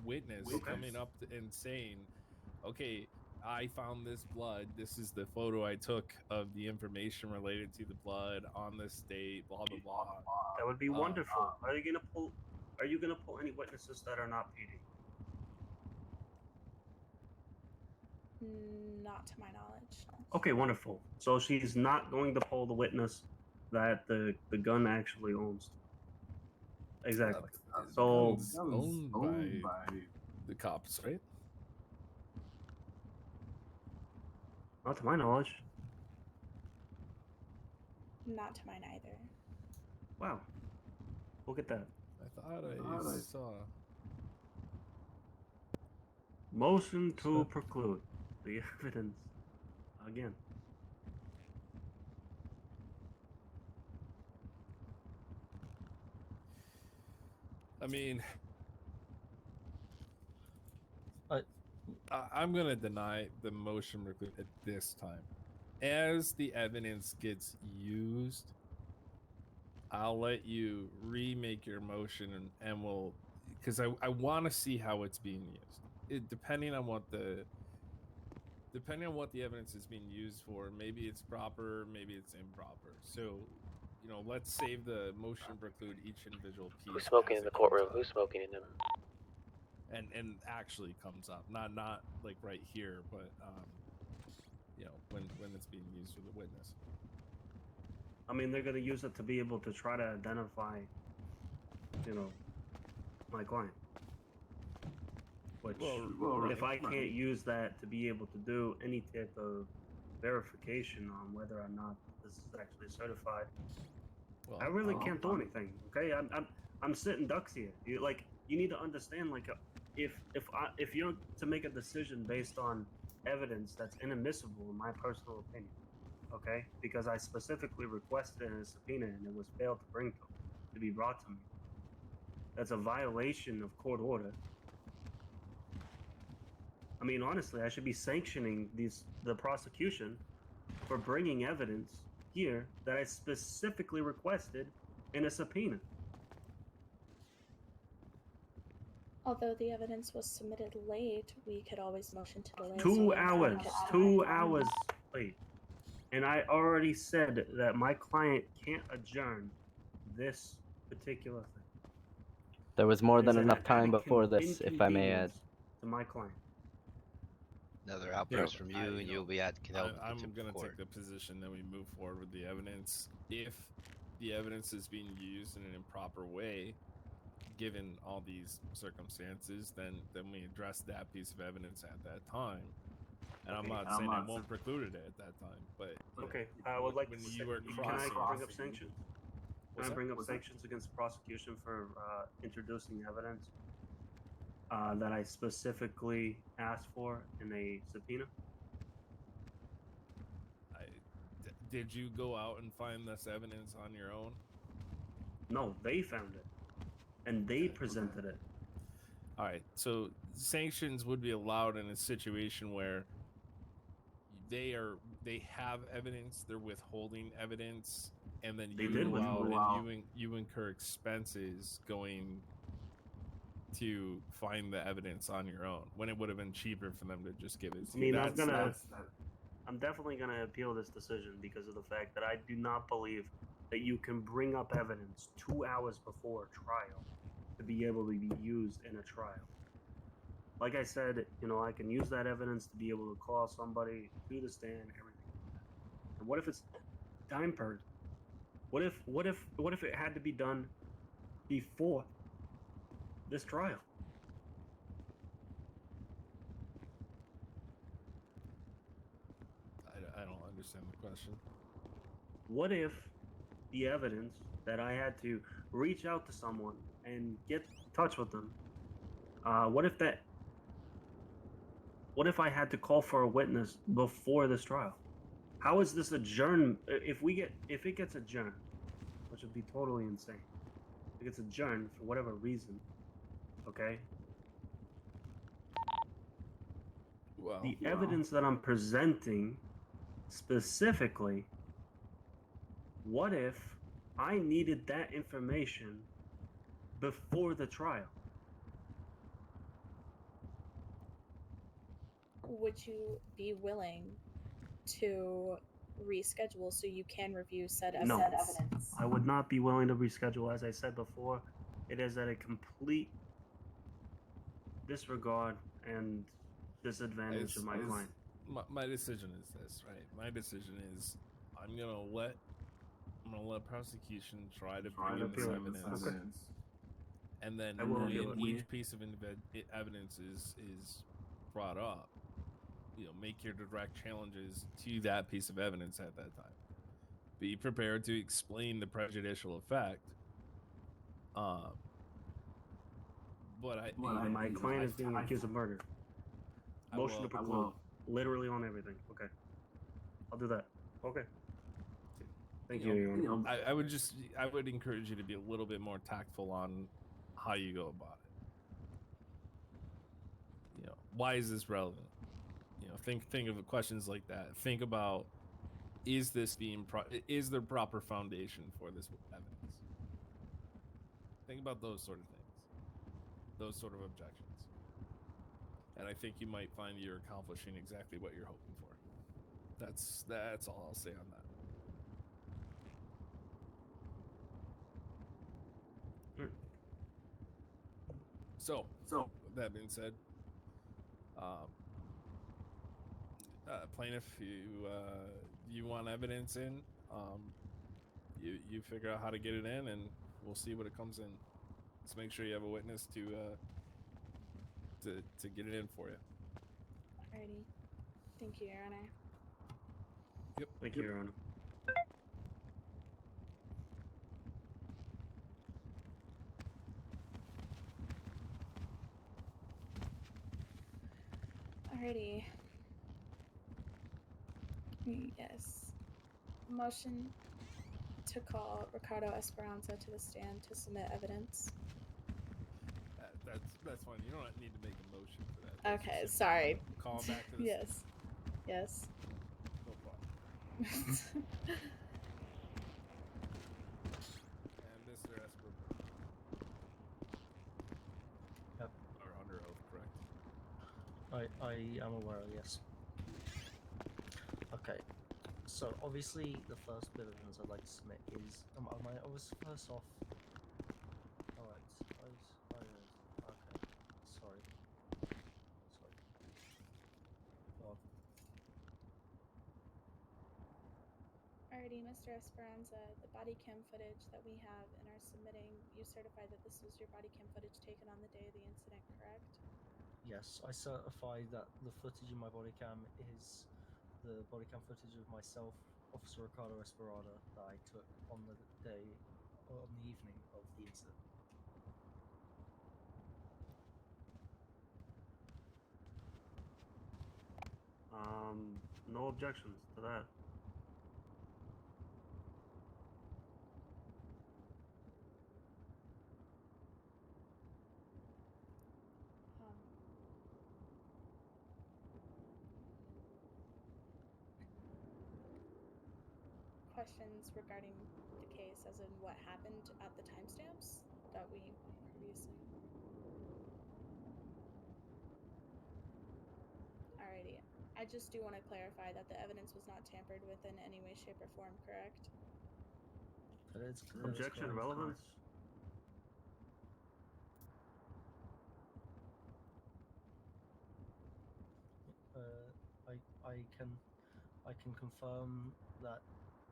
S4: witness coming up and saying, okay, I found this blood, this is the photo I took of the information related to the blood on this date, blah blah blah.
S3: That would be wonderful. Are you gonna pull any witnesses that are not PD?
S6: Not to my knowledge.
S3: Okay, wonderful. So she's not going to pull the witness that the gun actually owns. Exactly. So
S4: It's owned by the cops, right?
S3: not to my knowledge.
S6: Not to mine either.
S3: Wow. Look at that.
S4: I thought I saw.
S3: Motion to preclude the evidence again.
S4: I mean,
S1: I-
S4: I'm gonna deny the motion recruit at this time. As the evidence gets used, I'll let you remake your motion, and we'll, because I want to see how it's being used. Depending on what the evidence is being used for, maybe it's proper, maybe it's improper. So, you know, let's save the motion preclude each individual piece.
S8: Who's smoking
S4: as
S8: in the
S4: it comes
S8: courtroom?
S4: up.
S8: Who's smoking in them?
S4: And actually comes up, not like right here, but you know, when it's being used with a witness.
S3: I mean, they're gonna use it to be able to try to identify, you know, my client. Which,
S4: Well,
S3: if I can't use that to be able to do any type of verification on whether or not this is actually certified,
S4: well,
S3: I really can't do anything. Okay, I'm sitting ducks here. You need to understand, if you're to make a decision based on evidence that's inadmissible, in my personal opinion, okay, because I specifically requested a subpoena and it was failed to be brought to me. That's a violation of court order. I mean, honestly, I should be sanctioning the prosecution for bringing evidence here that I specifically requested in a subpoena.
S6: Although the evidence was submitted late, we could always motion to delay. so
S3: 2
S6: you
S3: hours,
S6: get
S3: 2
S6: time.
S3: hours late. And I already said that my client can't adjourn this particular thing.
S9: There was more
S3: It
S9: than
S3: is an
S9: enough time
S3: added
S9: before this, if I may add.
S3: inconvenience to my client.
S7: Another outburst from you, and you'll be at contempt
S4: I'm
S7: of
S4: gonna
S7: court.
S4: take the position that we move forward with the evidence. If the evidence is being used in an improper way, given all these circumstances, then we address that piece of evidence at that time. And I'm not saying I won't preclude it at that time, but
S3: Okay, I would like to.
S4: when you are
S3: Can I bring up sanctions? Can
S4: What's
S3: I
S4: that?
S3: bring up sanctions against the prosecution for introducing evidence that I specifically asked for in a subpoena?
S4: Did you go out and find this evidence on your own?
S3: No, they found it, and they presented it.
S4: All right, so sanctions would be allowed in a situation where they have evidence, they're withholding evidence, and then
S3: They
S4: you
S3: did
S4: go out
S3: withhold.
S4: and you incur expenses going to find the evidence on your own, when it would have been cheaper for them to just give it to
S3: I mean,
S4: you.
S3: I'm definitely gonna appeal this decision because of the fact that I do not believe that you can bring up evidence 2 hours before a trial to be able to be used in a trial. Like I said, I can use that evidence to be able to call somebody to the stand, everything like that. And what if it's time purged? What if it had to be done before this trial?
S4: I don't understand the question.
S3: What if the evidence that I had to reach out to someone and get in touch with them? What if I had to call for a witness before this trial? How is this adjourned? If it gets adjourned, which would be totally insane, if it gets adjourned for whatever reason, okay? The evidence that I'm presenting specifically, what if I needed that information before the trial?
S6: Would you be willing to reschedule so you can review said
S3: No.
S6: evidence?
S3: I would not be willing to reschedule. As I said before, it is at a complete disregard and disadvantage of my client.
S4: My decision is this, right? My decision is I'm gonna let prosecution try to bring in this evidence,
S3: Okay.
S4: and then
S3: I will appeal
S4: when
S3: it.
S4: each piece of evidence is brought up, make your direct challenges to that piece of evidence at that time. Be prepared to explain the prejudicial effect. But
S3: my client is being accused of murder. Motion to preclude. Literally on everything. Okay. I'll do that. Okay. Thank you, Your Honor.
S4: I would encourage you to be a little bit more tactful on how you go about it. Why is this relevant? Think of questions like that. Think about, is there proper foundation for this evidence? Think about those sort of things, those sort of objections. And I think you might find you're accomplishing exactly what you're hoping for. That's all I'll say on that. So with that being said, plaintiff, you want evidence in, you figure out how to get it in, and we'll see what it comes in. Let's make sure you have a witness to to get it in for you.
S6: Alrighty. Thank you, Your Honor.
S3: Thank you, Your Honor.
S6: Alrighty. Yes. Motion to call Ricardo Esperanza to the stand to submit evidence.
S4: That's fine. You don't need to make a motion for that. That's
S6: Okay,
S4: just
S6: sorry.
S4: call him back to the
S6: Yes. Yes.
S4: No problem. And Mr. Esper.
S1: Yep.
S4: Are under oath, correct?
S1: I am aware, yes. Okay. So obviously the first bit of evidence I'd like to submit is I was first off. Alright. Okay. Sorry. Oh,
S6: Alrighty, Mr. Esperanza, the body cam footage that we have and are submitting, you certify that this was your body cam footage taken on the day of the incident, correct?
S1: yes, I certify that the footage in my body cam is the body cam footage of myself, Officer Ricardo Esperada, that I took on the evening of the incident.
S3: No objections to that.
S6: Questions regarding the case, as in what happened at the timestamps that we previously. Alrighty. I just do want to clarify that the evidence was not tampered with in any way, shape, or form, correct?
S3: Objection, relevance.
S1: I can confirm that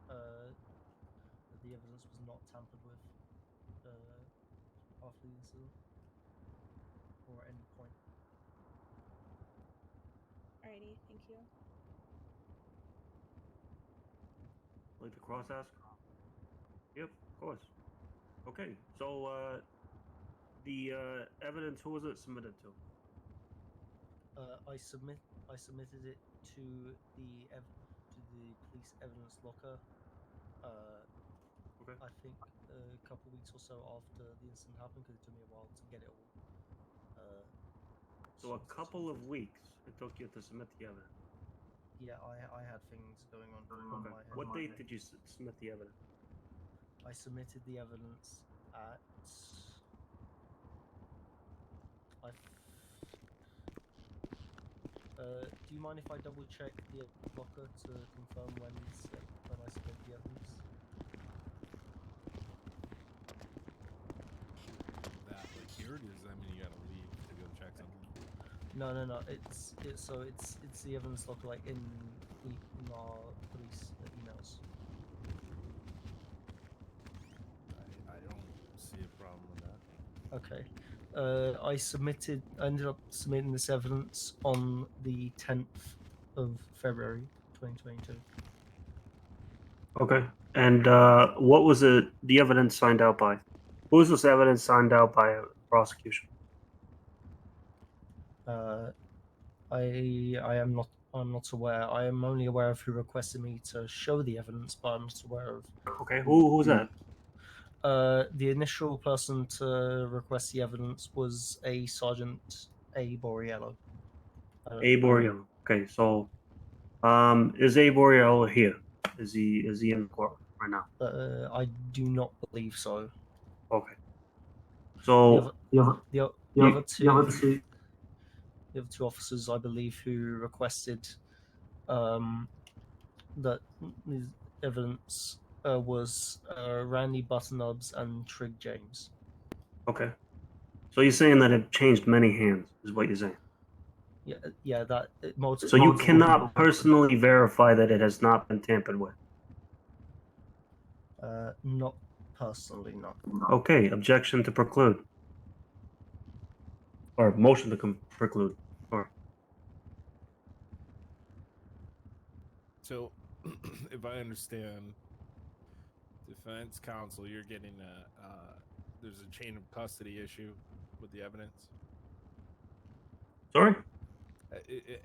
S1: the evidence was not tampered with after the incident or at any point.
S6: Alrighty, thank you.
S3: Like the cross ask? Yep, of course. Okay, so the evidence, who was it submitted to?
S1: I submitted it to the police evidence locker.
S3: Okay.
S1: I think a couple weeks or so after the incident happened, because it took me a while to get it all.
S3: So a couple of weeks it took you to submit the evidence.
S1: Yeah, I had things going on.
S3: Okay.
S1: My head.
S3: What date did you submit the evidence?
S1: I submitted the evidence at. Do you mind if I double check the locker to confirm when I submitted the evidence?
S4: That like here it is. I mean, you gotta leave to go check something.
S1: No. It's the evidence locker, like in our police emails.
S4: I don't see a problem with that.
S1: Okay. I ended up submitting this evidence on the 10th of February 2022.
S3: Okay. And what was the evidence signed out by? Who was this evidence signed out by a prosecution?
S1: I'm not aware. I am only aware of who requested me to show the evidence, but I'm not aware of.
S3: Okay. Who's that?
S1: The initial person to request the evidence was a Sergeant A. Borriello.
S3: A. Borriello. Okay, so is A. Borriello here? Is he in court right now?
S1: I do not believe so.
S3: Okay. So
S1: The other two officers, I believe, who requested that the evidence was Randy Butternubbs and Trig James.
S3: okay. So you're saying that it changed many hands, is what you're saying?
S1: Yeah, that multiple.
S3: So you cannot personally verify that it has not been tampered with?
S1: Not personally, no.
S3: Okay, objection to preclude. Or motion to preclude. Or
S4: So, if I understand, defense counsel, you're getting there's a chain of custody issue with the evidence.
S3: sorry.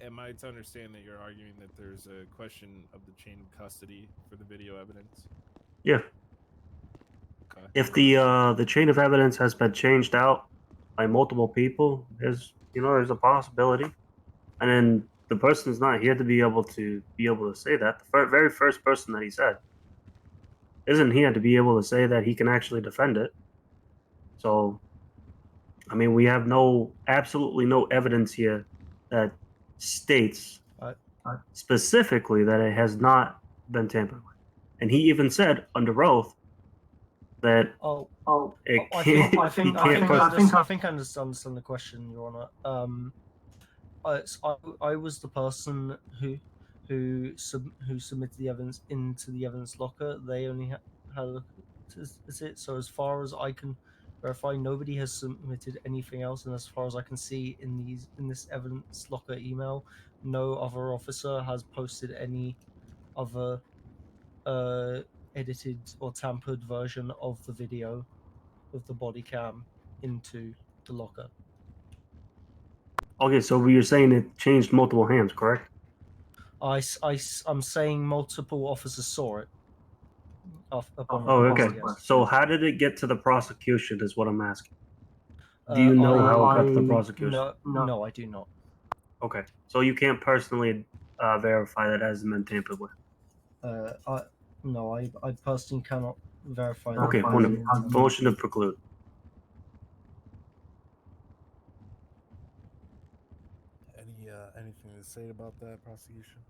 S4: Am I to understand that you're arguing that there's a question of the chain of custody for the video evidence?
S3: Yeah.
S4: Okay.
S3: If the chain of evidence has been changed out by multiple people, there's a possibility, and then the person's not here to be able to say that. The very first person that he said isn't here to be able to say that he can actually defend it. So, I mean, we have absolutely no evidence here that states specifically that it has not been tampered with, and he even said under oath that it
S1: I
S3: can't.
S1: think I understand the question, Your Honor. I was the person who submitted the evidence into the evidence locker. They only had a look at it. So as far as I can verify, nobody has submitted anything else, and as far as I can see in this evidence locker email, no other officer has posted any other edited or tampered version of the video of the body cam into the locker.
S3: Okay, so you're saying it changed multiple hands, correct?
S1: I'm saying multiple officers saw it. Upon
S3: Oh, okay.
S1: request, yes.
S3: So how did it get to the prosecution? Is what I'm asking. Do you know how it got to the prosecution?
S1: No, I do not.
S3: Okay, so you can't personally verify that has been tampered with.
S1: I personally cannot verify that.
S3: Okay, wonderful. Motion to preclude.
S4: Anything to say about that prosecution?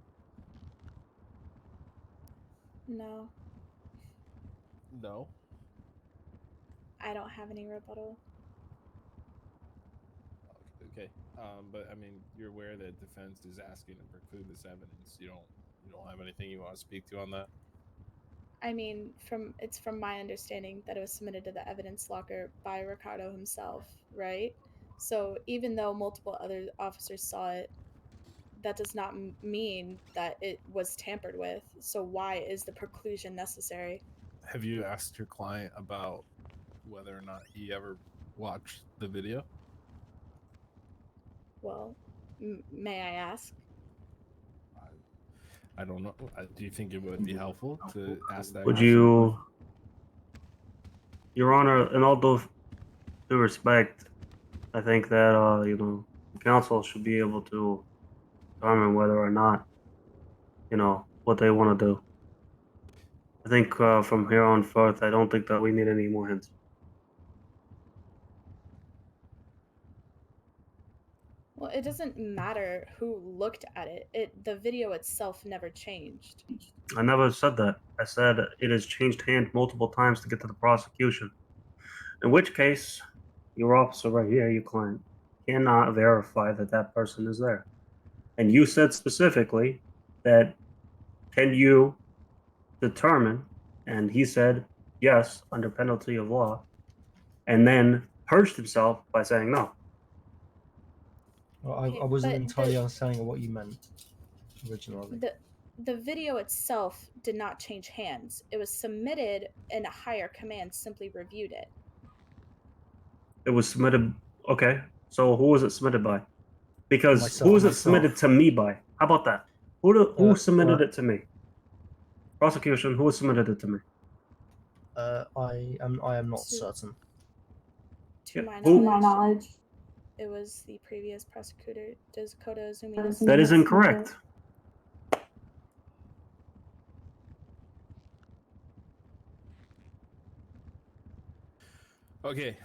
S6: No,
S4: No.
S6: I don't have any rebuttal.
S4: Okay. But I mean, you're aware that defense is asking to preclude this evidence. You don't have anything you want to speak to on that?
S6: I mean, it's from my understanding that it was submitted to the evidence locker by Ricardo himself, right? So even though multiple other officers saw it, that does not mean that it was tampered with. So why is the preclusion necessary?
S4: Have you asked your client about whether or not he ever watched the video?
S6: Well, may I ask?
S4: I don't know. Do you think it would be helpful to ask that?
S3: Would
S4: question?
S3: you, Your Honor, in all due respect, I think that counsel should be able to determine whether or not what they want to do. I think from here on forth, I don't think that we need any more hints.
S6: Well, it doesn't matter who looked at it. The video itself never changed.
S3: I never said that. I said it has changed hand multiple times to get to the prosecution. In which case, your officer right here, your client, cannot verify that that person is there. And you said specifically that, can you determine? And he said yes, under penalty of law, and then purged himself by saying no.
S1: Well, I wasn't entirely understanding what you meant originally.
S6: The video itself did not change hands. It was submitted and a higher command simply reviewed it.
S3: It was submitted. Okay, so who was it submitted by? Because
S1: Myself.
S3: who was it submitted to me by? How about that? Who submitted it to me? Prosecution. Who submitted it to me?
S1: I am not certain.
S6: To
S3: Yeah.
S6: my knowledge, it was the previous prosecutor, Dakota Zumi.
S3: That is incorrect.
S4: Okay,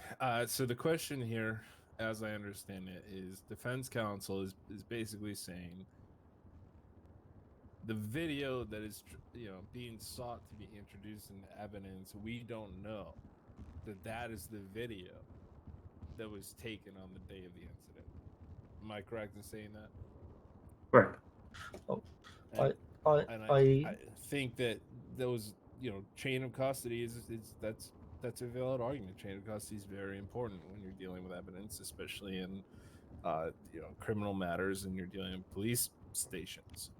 S4: so the question here, as I understand it, is defense counsel is basically saying the video that is being sought to be introduced into evidence, we don't know that is the video that was taken on the day of the incident. Am I correct in saying that?
S3: Correct.
S4: I think that those chain of custody that's a valid argument. Chain of custody is very important when you're dealing with evidence, especially in criminal matters and you're dealing with police stations.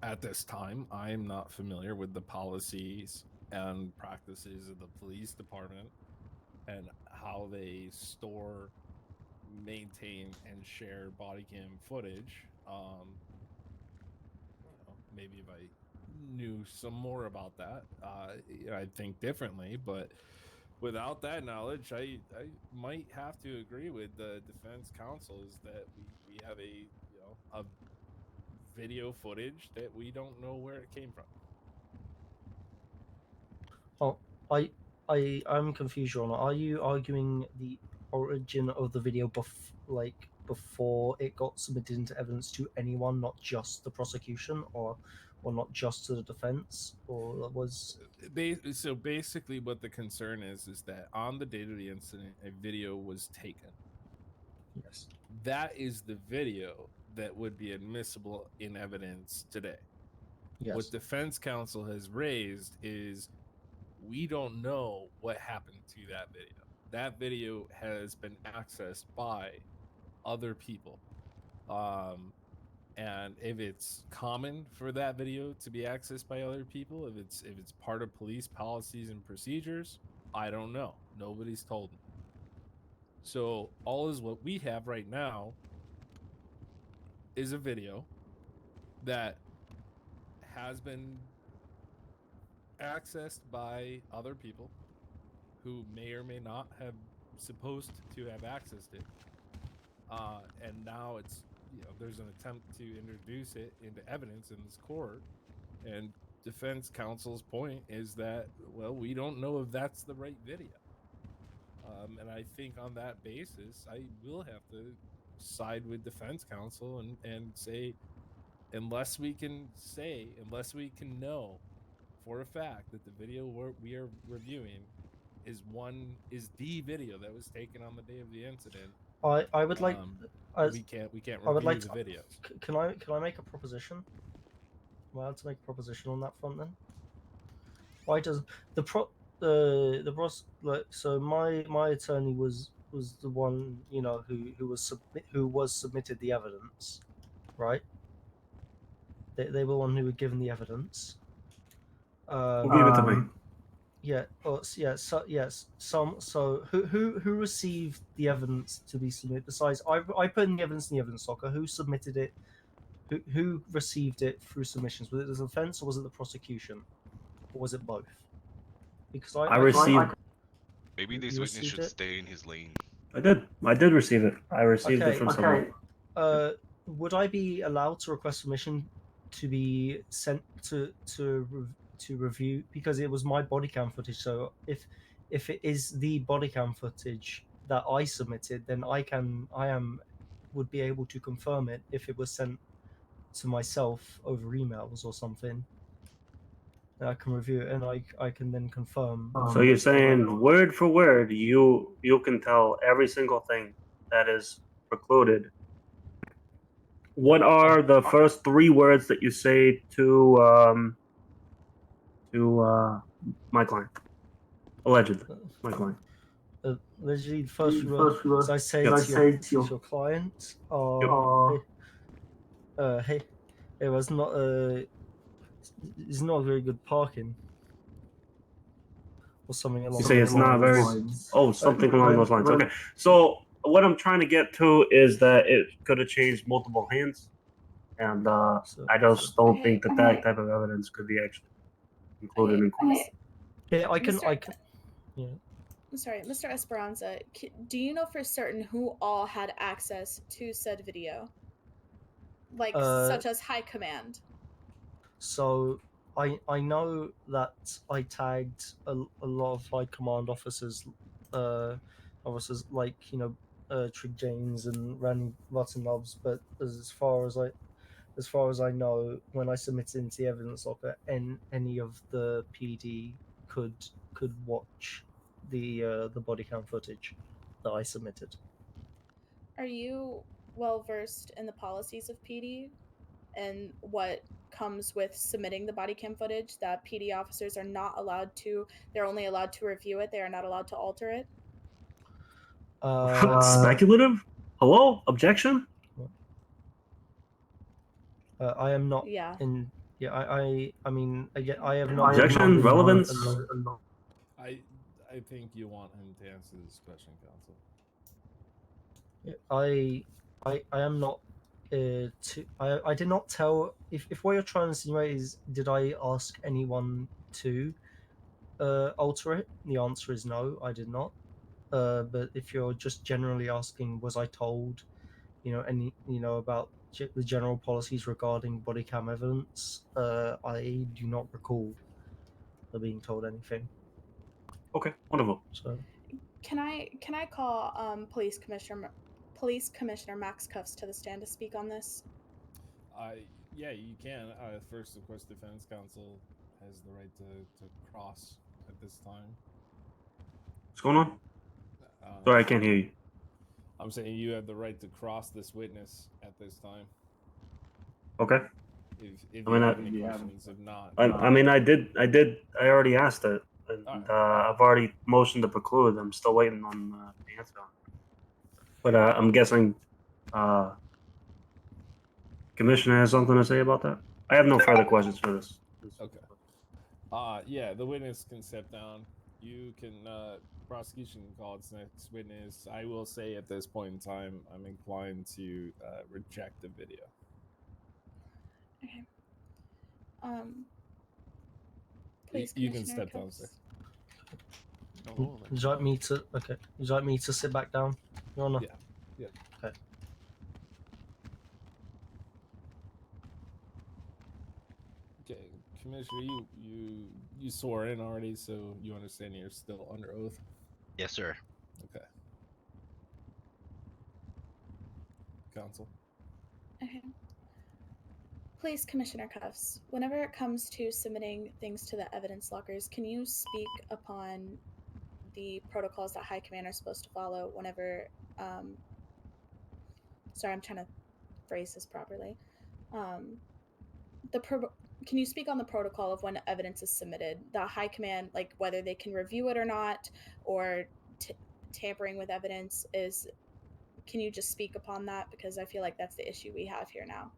S4: At this time, I'm not familiar with the policies and practices of the police department and how they store, maintain, and share body cam footage. Maybe if I knew some more about that, I'd think differently. But without that knowledge, I might have to agree with the defense counsel is that we have a video footage that we don't know where it came from.
S1: Oh, I'm confused, Your Honor. Are you arguing the origin of the video before it got submitted into evidence to anyone, not just the prosecution, or not just to the defense, or was?
S4: So basically, what the concern is that on the date of the incident, a video was taken.
S1: Yes.
S4: That is the video that would be admissible in evidence today.
S1: Yes.
S4: What defense counsel has raised is we don't know what happened to that video. That video has been accessed by other people. And if it's common for that video to be accessed by other people, if it's part of police policies and procedures, I don't know. Nobody's told me. So all is what we have right now is a video that has been accessed by other people who may or may not have supposed to have accessed it. And now it's, there's an attempt to introduce it into evidence in this court. And defense counsel's point is that, well, we don't know if that's the right video. And I think on that basis, I will have to side with defense counsel and say, unless we can know for a fact that the video we are reviewing is the video that was taken on the day of the incident.
S1: I would like.
S4: We can't review
S1: I would like
S4: the
S1: to,
S4: videos.
S1: Can I make a proposition? Am I allowed to make a proposition on that front then? Why does so my attorney was the one who was submitted the evidence, right? They were the one who were given the evidence.
S3: Who gave it to me?
S1: Yeah. So yes. So who received the evidence to be submitted? Besides, I put in the evidence in the evidence locker. Who submitted it? Who received it through submissions? Was it the defense or was it the prosecution, or was it both? Because I
S3: received.
S11: Maybe this witness should stay in his lane.
S3: I did receive it. I received it from someone.
S1: Would I be allowed to request permission to be sent to review, because it was my body cam footage? So if it is the body cam footage that I submitted, then would be able to confirm it if it was sent to myself over emails or something. And I can review it and I can then confirm.
S3: So you're saying word for word, you can tell every single thing that is precluded. What are the first 3 words that you say to my client? Allegedly, my client.
S1: Allegedly, the first words I say to your client are, hey, it was not it's not very good parking, or something along.
S3: You say it's not very. Oh, something along those lines. Okay. So what I'm trying to get to is that it could have changed multiple hands, and I just don't think that type of evidence could be actually included in court.
S1: Yeah, I can. Yeah.
S6: I'm sorry, Mr. Esperanza. Do you know for certain who all had access to said video, like such as High Command?
S1: So I know that I tagged a lot of High Command officers, like Trig James and Randy Buttonloves, but as far as I know, when I submitted into the evidence locker, any of the PD could watch the body cam footage that I submitted.
S6: Are you well versed in the policies of PD and what comes with submitting the body cam footage, that PD officers are not allowed to, they're only allowed to review it, they are not allowed to alter it?
S3: Speculative? Hello? Objection?
S1: I am not
S6: Yeah.
S1: in. Yeah, I mean, again, I have not.
S3: Objection?
S1: been
S3: Relevance?
S4: I think you want him to answer this question, counsel.
S1: I am not. I did not tell. If what you're trying to insinuate is, did I ask anyone to alter it? The answer is no, I did not. But if you're just generally asking, was I told, about the general policies regarding body cam evidence, I do not recall being told anything.
S3: Okay, wonderful.
S1: So
S6: Can I call Police Commissioner Max Cuffs to the stand to speak on this?
S4: Yeah, you can. First, of course, defense counsel has the right to cross at this time.
S3: What's going on? Sorry, I can't hear you.
S4: I'm saying you have the right to cross this witness at this time.
S3: Okay.
S4: If
S3: I
S4: you
S3: mean,
S4: have any questions, if not,
S3: I mean, I already asked it, and I've already motioned to preclude. I'm still waiting on the answer. But I'm guessing Commissioner has something to say about that. I have no further questions for this.
S4: Okay. Yeah, the witness can step down. You can, prosecution can call its next witness. I will say at this point in time, I'm inclined to reject the video.
S6: Okay.
S4: You can step down, sir.
S1: would you like me to? Okay. Would you like me to sit back down, Your Honor?
S4: Yeah.
S1: Okay.
S4: Okay, Commissioner, you swore in already, so you understand you're still under oath.
S7: Yes, sir.
S4: Okay. Counsel.
S6: Okay. Police Commissioner Cuffs, whenever it comes to submitting things to the evidence lockers, can you speak upon the protocols that High Command are supposed to follow whenever, sorry, I'm trying to phrase this properly. Can you speak on the protocol of when evidence is submitted? The High Command, like whether they can review it or not, or tampering with evidence is. Can you just speak upon that, because I feel like that's the issue we have here now.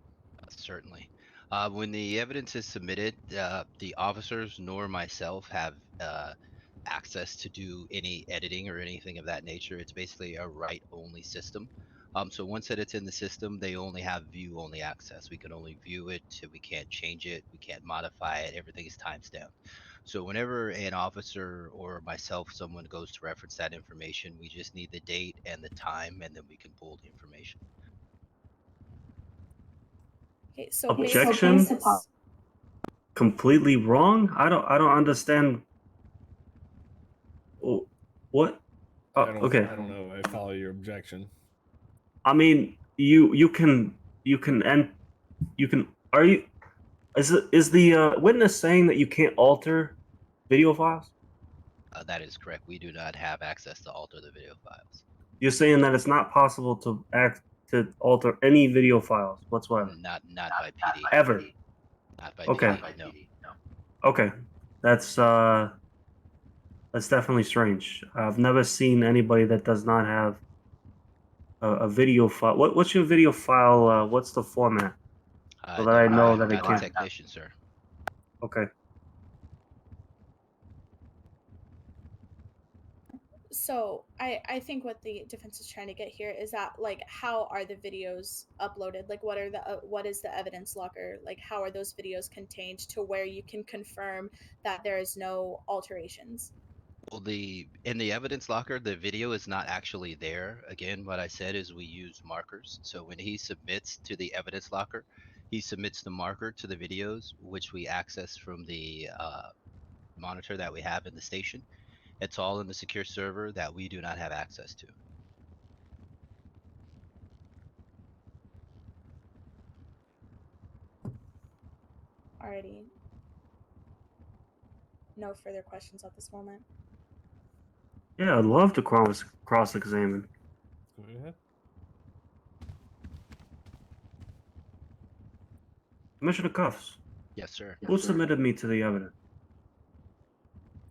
S7: Certainly. When the evidence is submitted, the officers nor myself have access to do any editing or anything of that nature. It's basically a write-only system. So once that it's in the system, they only have view-only access. We can only view it. We can't change it. We can't modify it. Everything is timestamped. So whenever an officer or myself, someone goes to reference that information, we just need the date and the time, and then we can pull the information.
S6: Okay, so
S3: Objection? Completely wrong? I don't understand. Oh, what? Okay.
S4: I don't know. I follow your objection.
S3: I mean, you can are you is the witness saying that you can't alter video files?
S7: That is correct. We do not have access to alter the video files.
S3: You're saying that it's not possible to alter any video files whatsoever?
S7: Not by PD.
S3: Ever?
S7: Not by
S3: Okay.
S7: PD, no.
S3: Okay. That's definitely strange. I've never seen anybody that does not have a video file. What's your video file? What's the format? So that I know that it
S7: not a
S3: can't.
S7: technician, sir.
S3: Okay.
S6: So I think what the defense is trying to get here is that, like, how are the videos uploaded? Like, what is the evidence locker? Like, how are those videos contained to where you can confirm that there is no alterations?
S7: Well, in the evidence locker, the video is not actually there. Again, what I said is we use markers. So when he submits to the evidence locker, he submits the marker to the videos, which we access from the monitor that we have in the station. It's all in the secure server that we do not have access to.
S6: Alrighty. No further questions at this moment.
S3: Yeah, I'd love to cross-examine.
S4: Go ahead.
S3: Commissioner Cuffs.
S7: Yes, sir.
S3: Who submitted me to the evidence?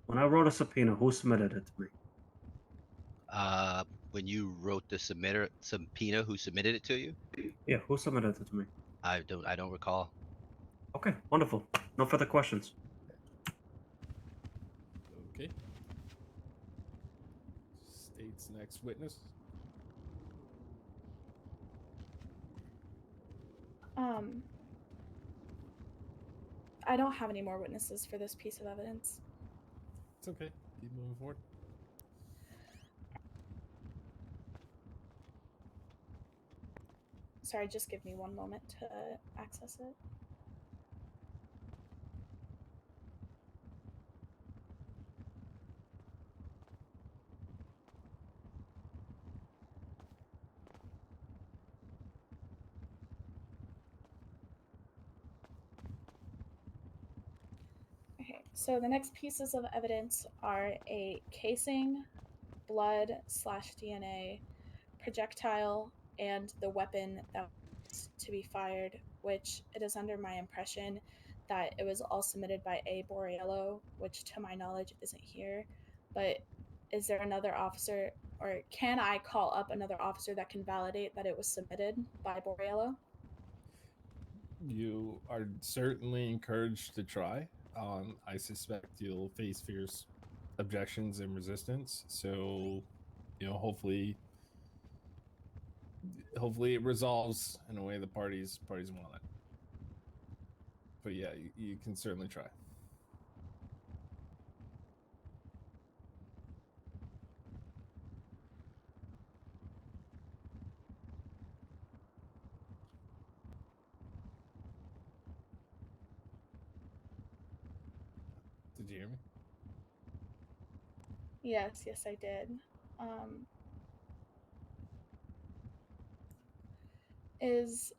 S3: When I wrote a subpoena, who submitted it to me?
S7: when you wrote the subpoena, who submitted it to you?
S3: Yeah, who submitted it to me?
S7: I don't recall.
S3: Okay, wonderful. No further questions.
S4: Okay. State's next witness.
S6: I don't have any more witnesses for this piece of evidence.
S4: It's okay. Keep moving forward.
S6: Sorry, just give me one moment to access it. Okay, so the next pieces of evidence are a casing, blood / DNA, projectile, and the weapon that was to be fired, which it is under my impression that it was all submitted by A. Borello, which to my knowledge isn't here. But is there another officer, or can I call up another officer that can validate that it was submitted by Borello?
S4: You are certainly encouraged to try. I suspect you'll face fierce objections and resistance. So, hopefully it resolves in a way the parties want it. But yeah, you can certainly try. Did you hear me?
S6: Yes, I did. Is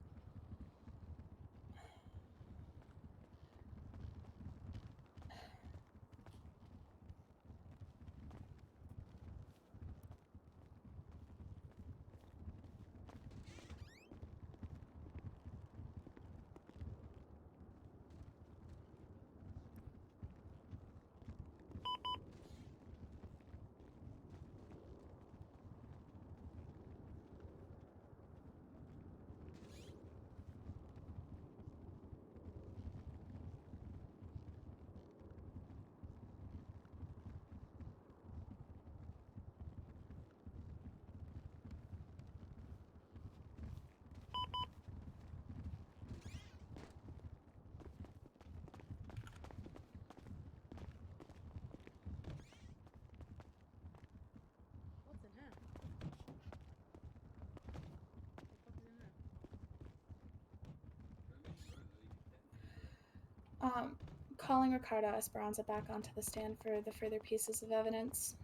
S6: calling Ricardo Esperanza back onto the stand for the further pieces of evidence.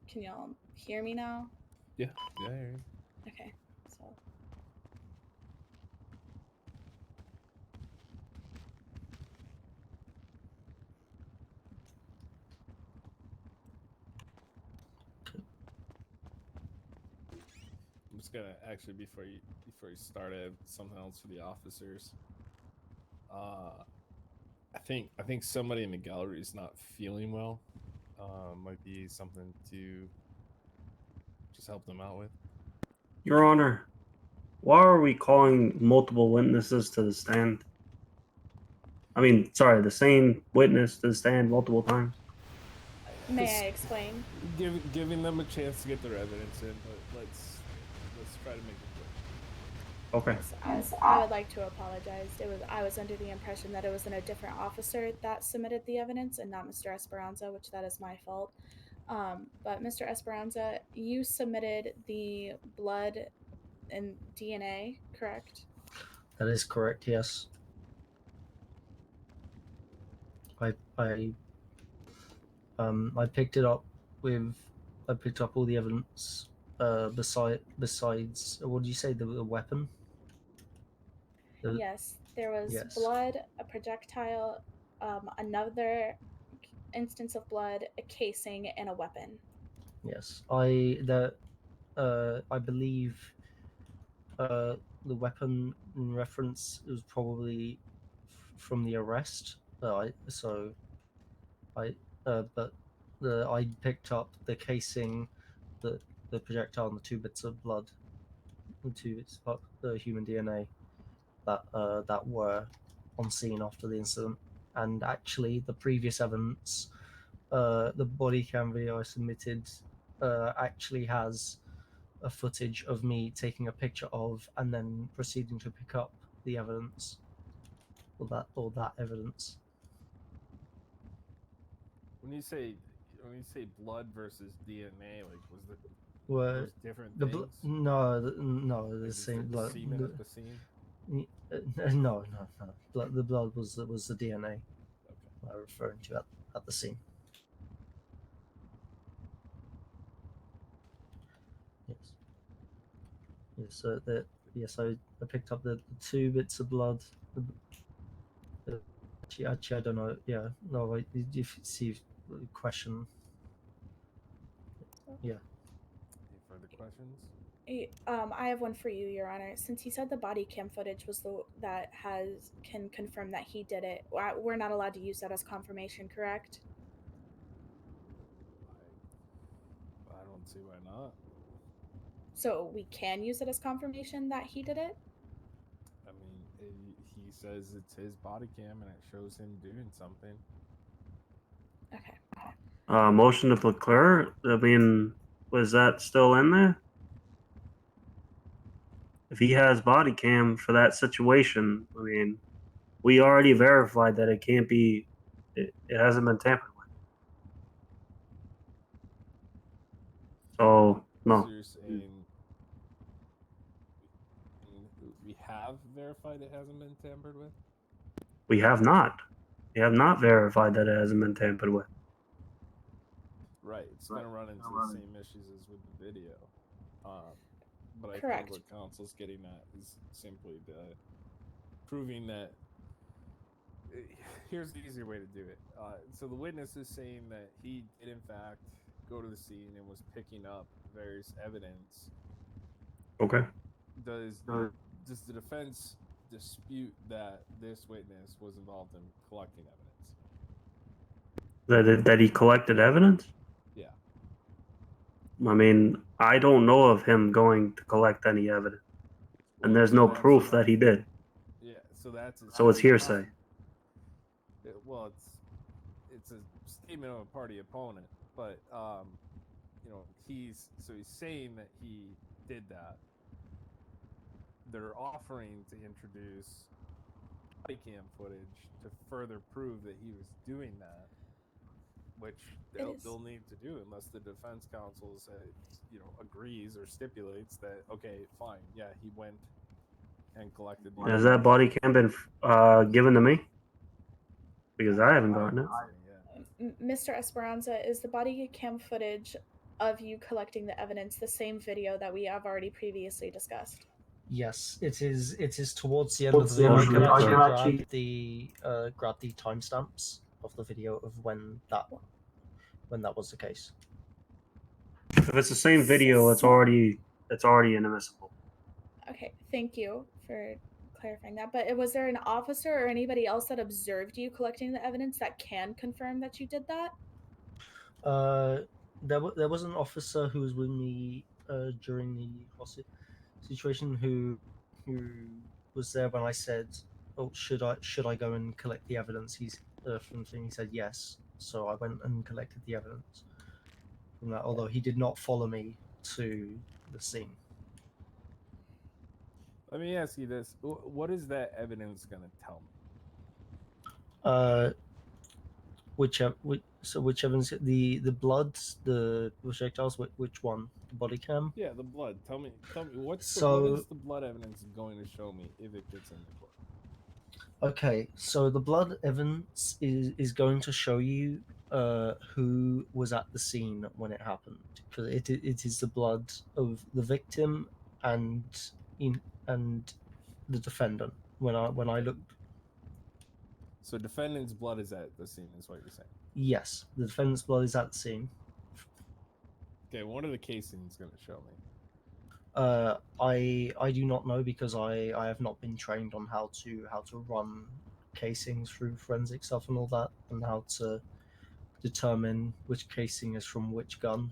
S6: Can y'all hear me now?
S4: Yeah, I hear you.
S6: Okay, so
S4: I'm just gonna actually before you start, I have something else for the officers. I think somebody in the gallery is not feeling well. Might be something to just help them out with.
S3: Your Honor, why are we calling multiple witnesses to the stand? I mean, sorry, the same witness to the stand multiple times?
S6: may I explain?
S4: Giving them a chance to get their evidence in, but let's try to make it quick.
S3: Okay.
S6: I would like to apologize. I was under the impression that it was a different officer that submitted the evidence and not Mr. Esperanza, which that is my fault. But Mr. Esperanza, you submitted the blood and DNA, correct?
S1: That is correct. Yes. I picked it up with. I picked up all the evidence. Besides, what did you say? The weapon.
S6: Yes, there was
S1: Yes.
S6: blood, a projectile, another instance of blood, a casing, and a weapon.
S1: Yes. I believe the weapon in reference was probably from the arrest. I picked up the casing, the projectile, and the 2 bits of blood, the 2 bits of the human DNA that were on scene after the incident. And actually, the previous evidence, the body cam video I submitted, actually has a footage of me taking a picture of and then proceeding to pick up the evidence, or that evidence.
S4: When you say blood versus DNA, like
S1: Were
S4: those different
S1: the
S4: things?
S1: no, no,
S4: Like,
S1: the
S4: is
S1: same
S4: there
S1: blood.
S4: semen at the scene?
S1: No. The blood was the DNA
S4: Okay.
S1: I'm referring to at the scene. Yes. Yes. So I picked up the 2 bits of blood. Actually, I don't know. Yeah. No. If you see question. Yeah.
S4: Any further questions?
S6: I have one for you, Your Honor. Since he said the body cam footage was can confirm that he did it, we're not allowed to use that as confirmation, correct?
S4: I don't see why not.
S6: So we can use it as confirmation that he did it?
S4: I mean, he says it's his body cam and it shows him doing something.
S6: Okay.
S3: Motion to declare. I mean, was that still in there? If he has body cam for that situation, I mean, we already verified that it can't be. It hasn't been tampered with. So no.
S4: So you're saying we have verified it hasn't been tampered with?
S3: We have not. We have not verified that it hasn't been tampered with.
S4: Right. It's going to run into the same issues as with the video. But I
S6: Correct.
S4: think what counsel's getting at is simply proving that. Here's the easier way to do it. So the witness is saying that he did, in fact, go to the scene and was picking up various evidence.
S3: Okay.
S4: Does the defense dispute that this witness was involved in collecting evidence?
S3: That he collected evidence?
S4: Yeah.
S3: I mean, I don't know of him going to collect any evidence, and there's no proof that he did.
S4: Yeah, so that's
S3: So it's hearsay.
S4: Well, it's a statement of a party opponent, but he's saying that he did that. They're offering to introduce body cam footage to further prove that he was doing that, which they'll need to do unless the defense counsel agrees or stipulates that, okay, fine, yeah, he went and collected.
S3: Has that body cam been given to me? Because I haven't gotten it.
S6: Mr. Esperanza, is the body cam footage of you collecting the evidence the same video that we have already previously discussed?
S1: Yes, it is. It is towards the end of the video. I can actually grab the timestamps of the video of when that was the case.
S3: If it's the same video, it's already inadmissible.
S6: Okay, thank you for clarifying that. But was there an officer or anybody else that observed you collecting the evidence that can confirm that you did that?
S1: There was an officer who was with me during the hostage situation who was there when I said, "Oh, should I go and collect the evidence?" He said yes, so I went and collected the evidence from that. Although he did not follow me to the scene.
S4: Let me ask you this: what is that evidence going to tell me?
S1: Which evidence? The blood, the projectiles. Which one? The body cam.
S4: Yeah, the blood. Tell me what is the blood evidence going to show me if it gets into court?
S1: Okay, so the blood evidence is going to show you who was at the scene when it happened, because it is the blood of the victim and the defendant. When I looked.
S4: So defendant's blood is at the scene, is what you're saying?
S1: Yes, the defendant's blood is at the scene.
S4: Okay, what are the casings going to show me?
S1: I do not know, because I have not been trained on how to run casings through forensic stuff and all that, and how to determine which casing is from which gun.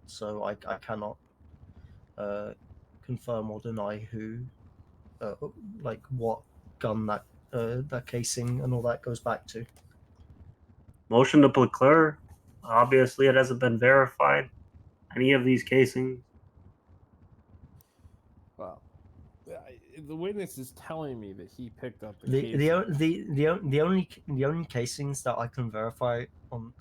S1: So I cannot confirm or deny who, like what gun that casing and all that goes back to.
S3: Motion to Plecler. Obviously, it hasn't been verified. Any of these casings.
S4: Well, the witness is telling me that he picked up the
S1: The
S4: casing.
S1: the only casings that I can verify on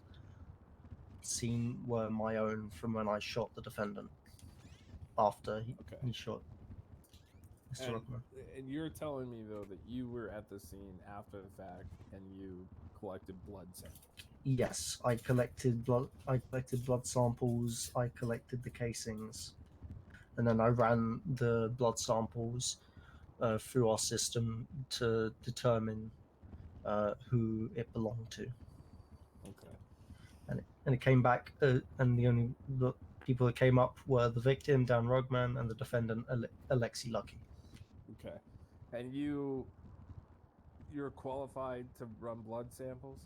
S1: scene were my own from when I shot the defendant after he shot Mr.
S4: And,
S1: Ruckman.
S4: and you're telling me though that you were at the scene after the fact and you collected blood samples.
S1: Yes, I collected blood samples. I collected the casings, and then I ran the blood samples through our system to determine who it belonged to.
S4: Okay.
S1: And it came back, and the people that came up were the victim, Dan Rugman, and the defendant, Alexi Lucky.
S4: Okay. And you're qualified to run blood samples?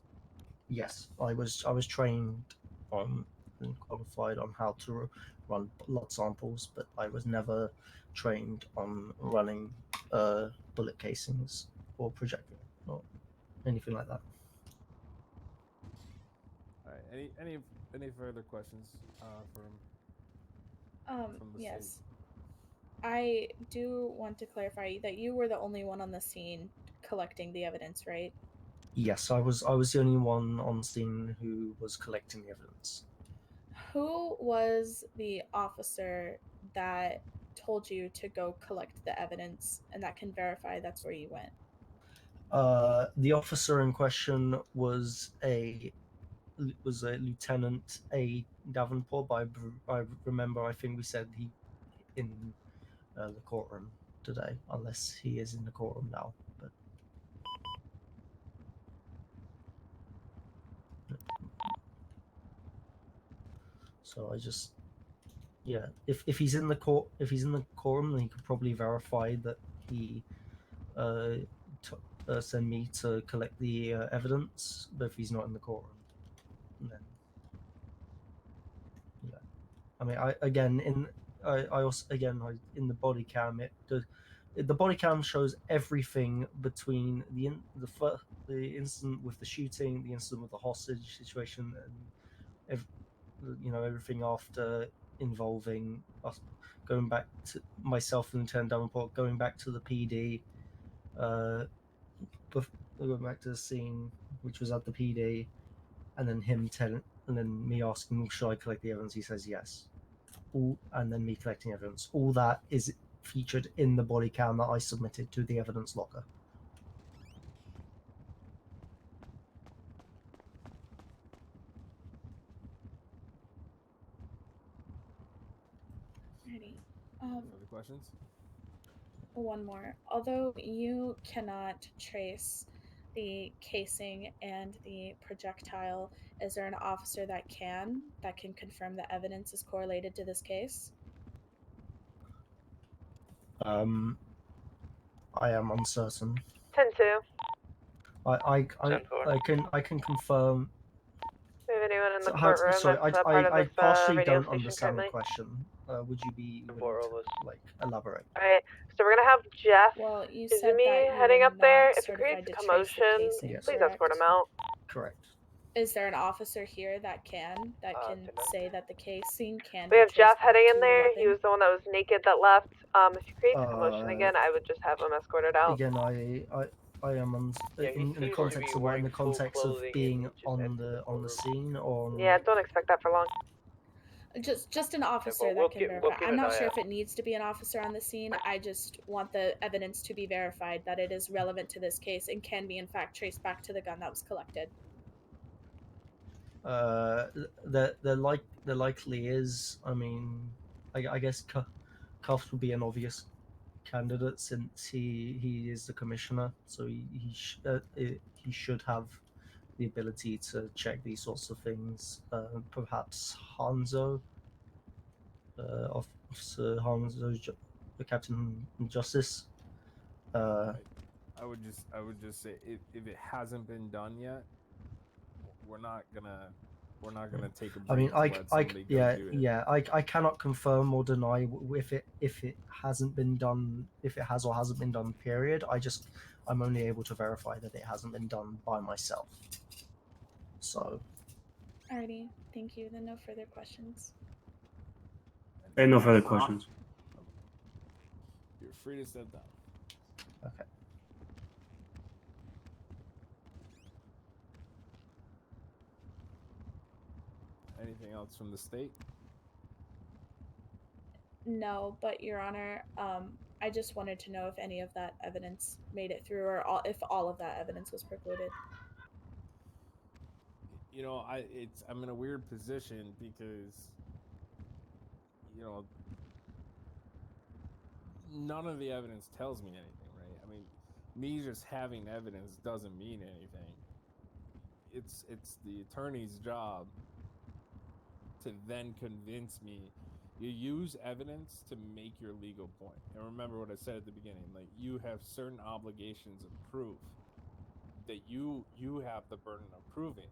S1: Yes, I was trained on and qualified on how to run blood samples, but I was never trained on running bullet casings or projectile or anything like that.
S4: All right. Any further questions from the
S6: Yes.
S4: scene?
S6: I do want to clarify that you were the only one on the scene collecting the evidence, right?
S1: Yes, I was the only one on scene who was collecting the evidence.
S6: Who was the officer that told you to go collect the evidence and that can verify that's where you went?
S1: The officer in question was a Lieutenant A. Davenport, but I remember I think we said he in the courtroom today, unless he is in the courtroom now. But so I just, yeah, if he's in the courtroom, then he could probably verify that he send me to collect the evidence. But if he's not in the courtroom, then yeah. I mean, I also in the body cam the body cam shows everything between the incident with the shooting, the incident with the hostage situation, and everything after, involving us going back to myself and Lieutenant Davenport going back to the PD, going back to the scene which was at the PD, and then and then me asking should I collect the evidence. He says yes. And then me collecting evidence. All that is featured in the body cam that I submitted to the evidence locker.
S6: Alrighty.
S4: Other questions?
S6: One more. Although you cannot trace the casing and the projectile, is there an officer that can confirm the evidence is correlated to this case?
S1: I am uncertain.
S12: 10-2.
S1: I can confirm.
S12: Do we have anyone in the
S1: So,
S12: courtroom
S1: sorry,
S12: that's part of
S1: I
S12: this
S1: partially
S12: radio
S1: don't
S12: station
S1: understand
S12: currently?
S1: the question. Would you be willing to, elaborate?
S12: Alright, so we're gonna have Jeff
S6: Well, you said
S12: Izumi
S6: that you
S12: heading
S6: were
S12: up there.
S6: not
S12: If it creates
S6: certified to trace the
S12: commotion,
S6: casing,
S1: Yes.
S12: please
S6: correct?
S12: escort him out.
S1: Correct.
S6: Is there an officer here that can say that the casing can
S12: We
S6: be
S12: have
S6: traced
S12: Jeff
S6: back
S12: heading
S6: to
S12: in
S6: the
S12: there.
S6: weapon?
S12: He was the one that was naked that left. If he creates commotion again, I would just have him escorted out.
S1: Again, I am in the context of what, in the context of being on the scene, or
S12: Yeah, don't expect that for long.
S6: Just an officer that can verify. I'm not sure if it needs to be an officer on the scene. I just want the evidence to be verified that it is relevant to this case and can be in fact traced back to the gun that was collected.
S1: there likely is. I mean, I guess Cuff would be an obvious candidate since he is the commissioner, so he should have the ability to check these sorts of things. Perhaps Hanzo, Officer Hanzo, the Captain Justice.
S4: I would just say if it hasn't been done yet, we're not gonna take a break
S1: I mean,
S4: to let somebody go do it.
S1: I cannot confirm or deny if it hasn't been done, if it has or hasn't been done. Period. I'm only able to verify that it hasn't been done by myself. So.
S6: Alrighty, thank you. Then no further questions.
S3: Hey, no further questions.
S4: You're free to step down.
S1: Okay.
S4: Anything else from the state?
S6: No, but Your Honor, I just wanted to know if any of that evidence made it through, or if all of that evidence was precluded.
S4: You know, I'm in a weird position because, you know, none of the evidence tells me anything, right? I mean, me just having evidence doesn't mean anything. It's the attorney's job to then convince me. You use evidence to make your legal point. And remember what I said at the beginning, like you have certain obligations of proof that you have the burden of proving.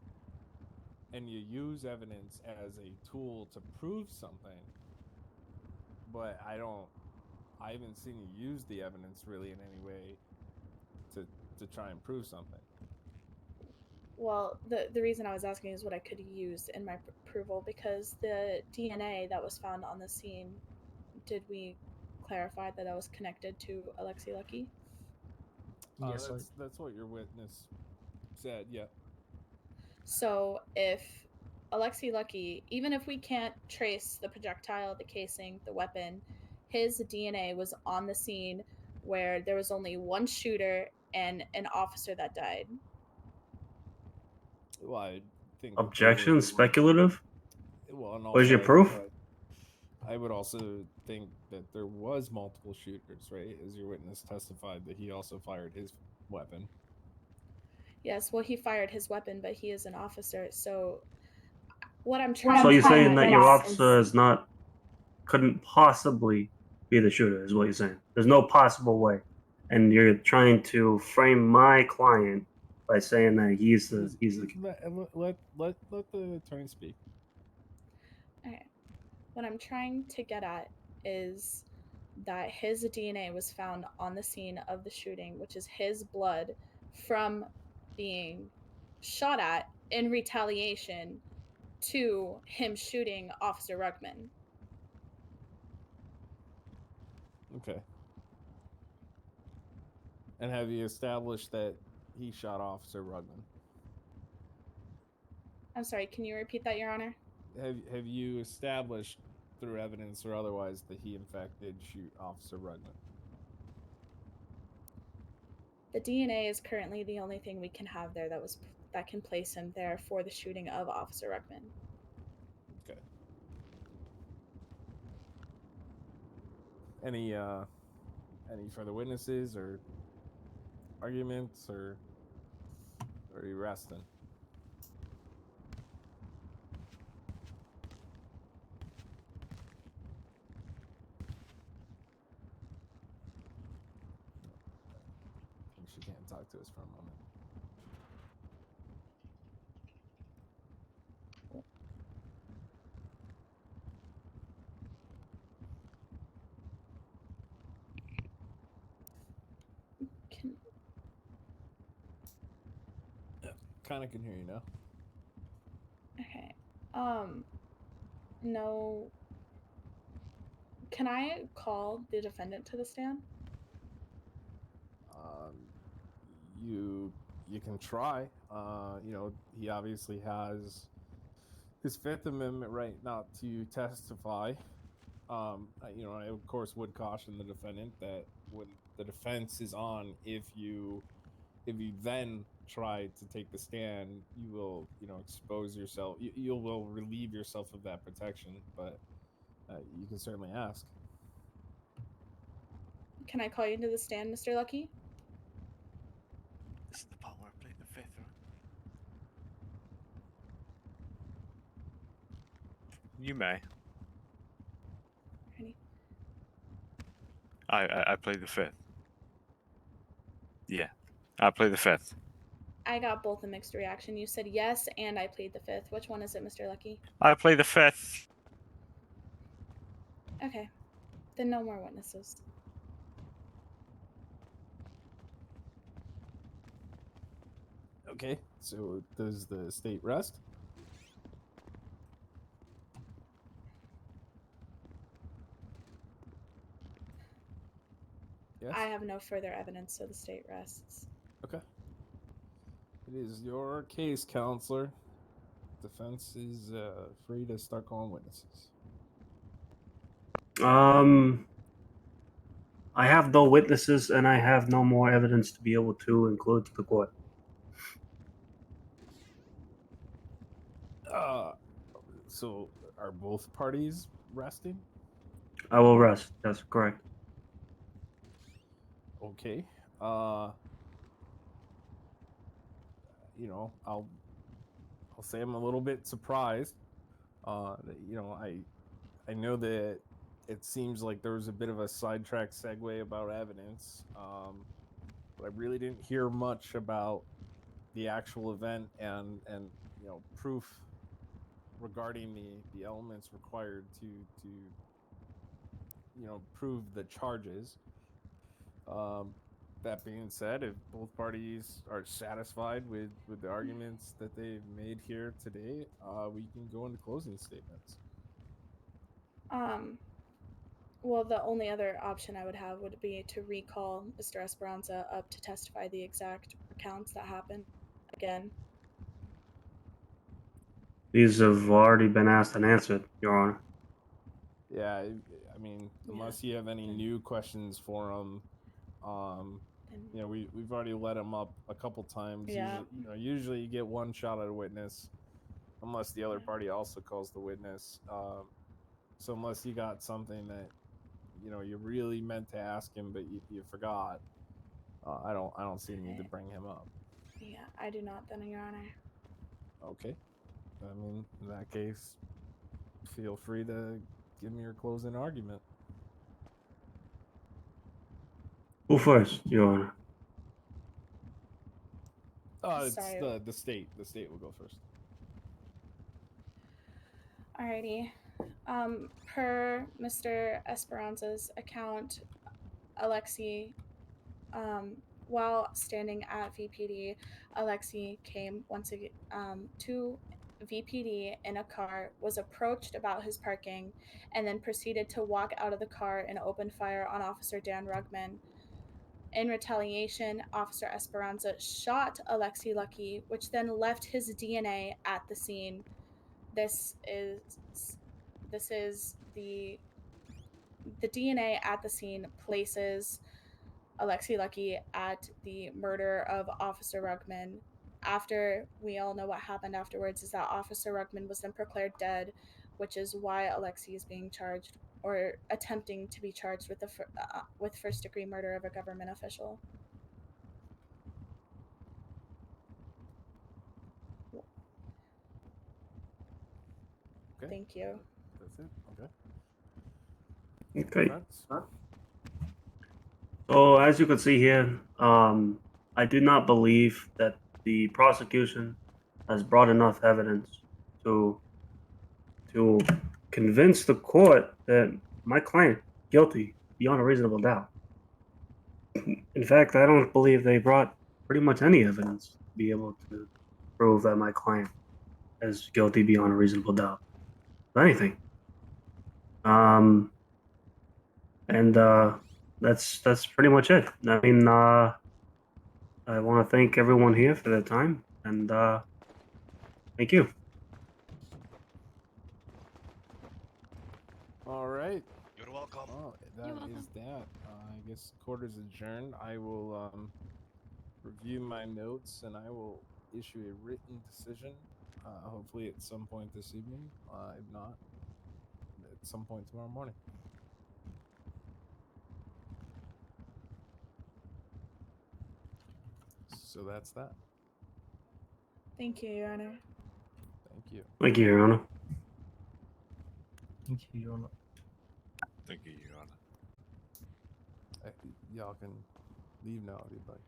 S4: And you use evidence as a tool to prove something. But I haven't seen you use the evidence really in any way to try and prove something.
S6: Well, the reason I was asking is what I could use in my approval, because the DNA that was found on the scene, did we clarify that was connected to Alexi Lucky?
S1: Yes,
S4: that's what your witness said. Yeah.
S6: So if Alexi Lucky, even if we can't trace the projectile, the casing, the weapon, his DNA was on the scene where there was only one shooter and an officer that died.
S4: Well, I think
S3: Objection? Speculative?
S4: Well, and
S3: Where's your
S4: also,
S3: proof?
S4: I would also think that there was multiple shooters, right? As your witness testified that he also fired his weapon.
S6: Yes, well, he fired his weapon, but he is an officer. So what I'm trying.
S3: So you're saying that your officer couldn't possibly be the shooter, is what you're saying? There's no possible way, and you're trying to frame my client by saying that he's the.
S4: Let the attorney speak.
S6: Okay. What I'm trying to get at is that his DNA was found on the scene of the shooting, which is his blood from being shot at in retaliation to him shooting Officer Ruckman.
S4: Okay. And have you established that he shot Officer Rugman?
S6: I'm sorry, can you repeat that, Your Honor?
S4: Have you established through evidence or otherwise that he in fact did shoot Officer Rugman?
S6: The DNA is currently the only thing we can have there that can place him there for the shooting of Officer Ruckman.
S4: Okay. Any further witnesses or arguments, or are you resting? I think she can't talk to us for a moment. Kind of can hear you now.
S6: Okay. No. Can I call the defendant to the stand?
S4: You can try. You know, he obviously has his Fifth Amendment right not to testify. You know, I of course would caution the defendant that when the defense is on, if you then try to take the stand, you will, you know, expose yourself. You will relieve yourself of that protection, but you can certainly ask.
S6: Can I call you to the stand, Mr. Lucky?
S2: This is the part where I played the fifth, right? You may.
S6: Ready?
S2: I played the fifth. Yeah. I play the fifth.
S6: I got both a mixed reaction. You said yes, and I plead the fifth. Which one is it, Mr. Lucky?
S2: I play the fifth.
S6: Okay. Then no more witnesses.
S4: Okay, so does the state rest? Yes?
S6: I have no further evidence, so the state rests.
S4: Okay. It is your case, counselor. Defense is free to start calling witnesses.
S3: I have no witnesses, and I have no more evidence to be able to include to the court.
S4: So are both parties resting?
S3: I will rest. That's correct.
S4: Okay. You know, I'll say I'm a little bit surprised. You know, I know that it seems like there was a bit of a sidetrack segue about evidence, but I really didn't hear much about the actual event and you know, proof regarding the elements required to you know, prove the charges. That being said, if both parties are satisfied with the arguments that they've made here today, we can go into closing statements.
S6: Well, the only other option I would have would be to recall Mr. Esperanza up to testify the exact accounts that happened again.
S3: These have already been asked and answered, Your Honor.
S4: Yeah, I mean, unless you have any new questions for him, you know, we've already let him up a couple times.
S6: Yeah.
S4: Usually you get one shot at a witness, unless the other party also calls the witness. So unless you got something that you really meant to ask him but you forgot, I don't see a need to bring him up.
S6: Yeah, I do not, then, Your Honor.
S4: Okay. I mean, in that case, feel free to give me your closing argument.
S3: Who first, Your Honor?
S4: It's
S6: Sorry.
S4: the state. The state will go first.
S6: Alrighty. Per Mr. Esperanza's account, Alexi, while standing at VPD, Alexi came once again to VPD in a car, was approached about his parking, and then proceeded to walk out of the car and open fire on Officer Dan Rugman. In retaliation, Officer Esperanza shot Alexi Lucky, which then left his DNA at the scene. This is the DNA at the scene places Alexi Lucky at the murder of Officer Rugman. After, we all know what happened afterwards, is that Officer Rugman was then declared dead, which is why Alexi is being charged or attempting to be charged with first-degree murder of a government official.
S4: Okay.
S6: Thank you.
S4: That's it. Okay.
S3: Okay.
S4: Defense?
S3: So as you can see here, I do not believe that the prosecution has brought enough evidence to convince the court that my client guilty beyond a reasonable doubt. In fact, I don't believe they brought pretty much any evidence to be able to prove that my client is guilty beyond a reasonable doubt. Anything. And that's pretty much it. I mean, I want to thank everyone here for their time, and thank you.
S4: All right.
S11: You're welcome.
S4: Oh, that is that. I guess court is adjourned. I will review my notes and I will issue a written decision. Hopefully at some point this evening. If not, at some point tomorrow morning. So that's that.
S6: Thank you, Your Honor.
S4: Thank you.
S3: Thank you, Your Honor.
S1: Thank you, Your Honor.
S11: Thank you, Your Honor.
S4: Y'all can leave now if you'd like.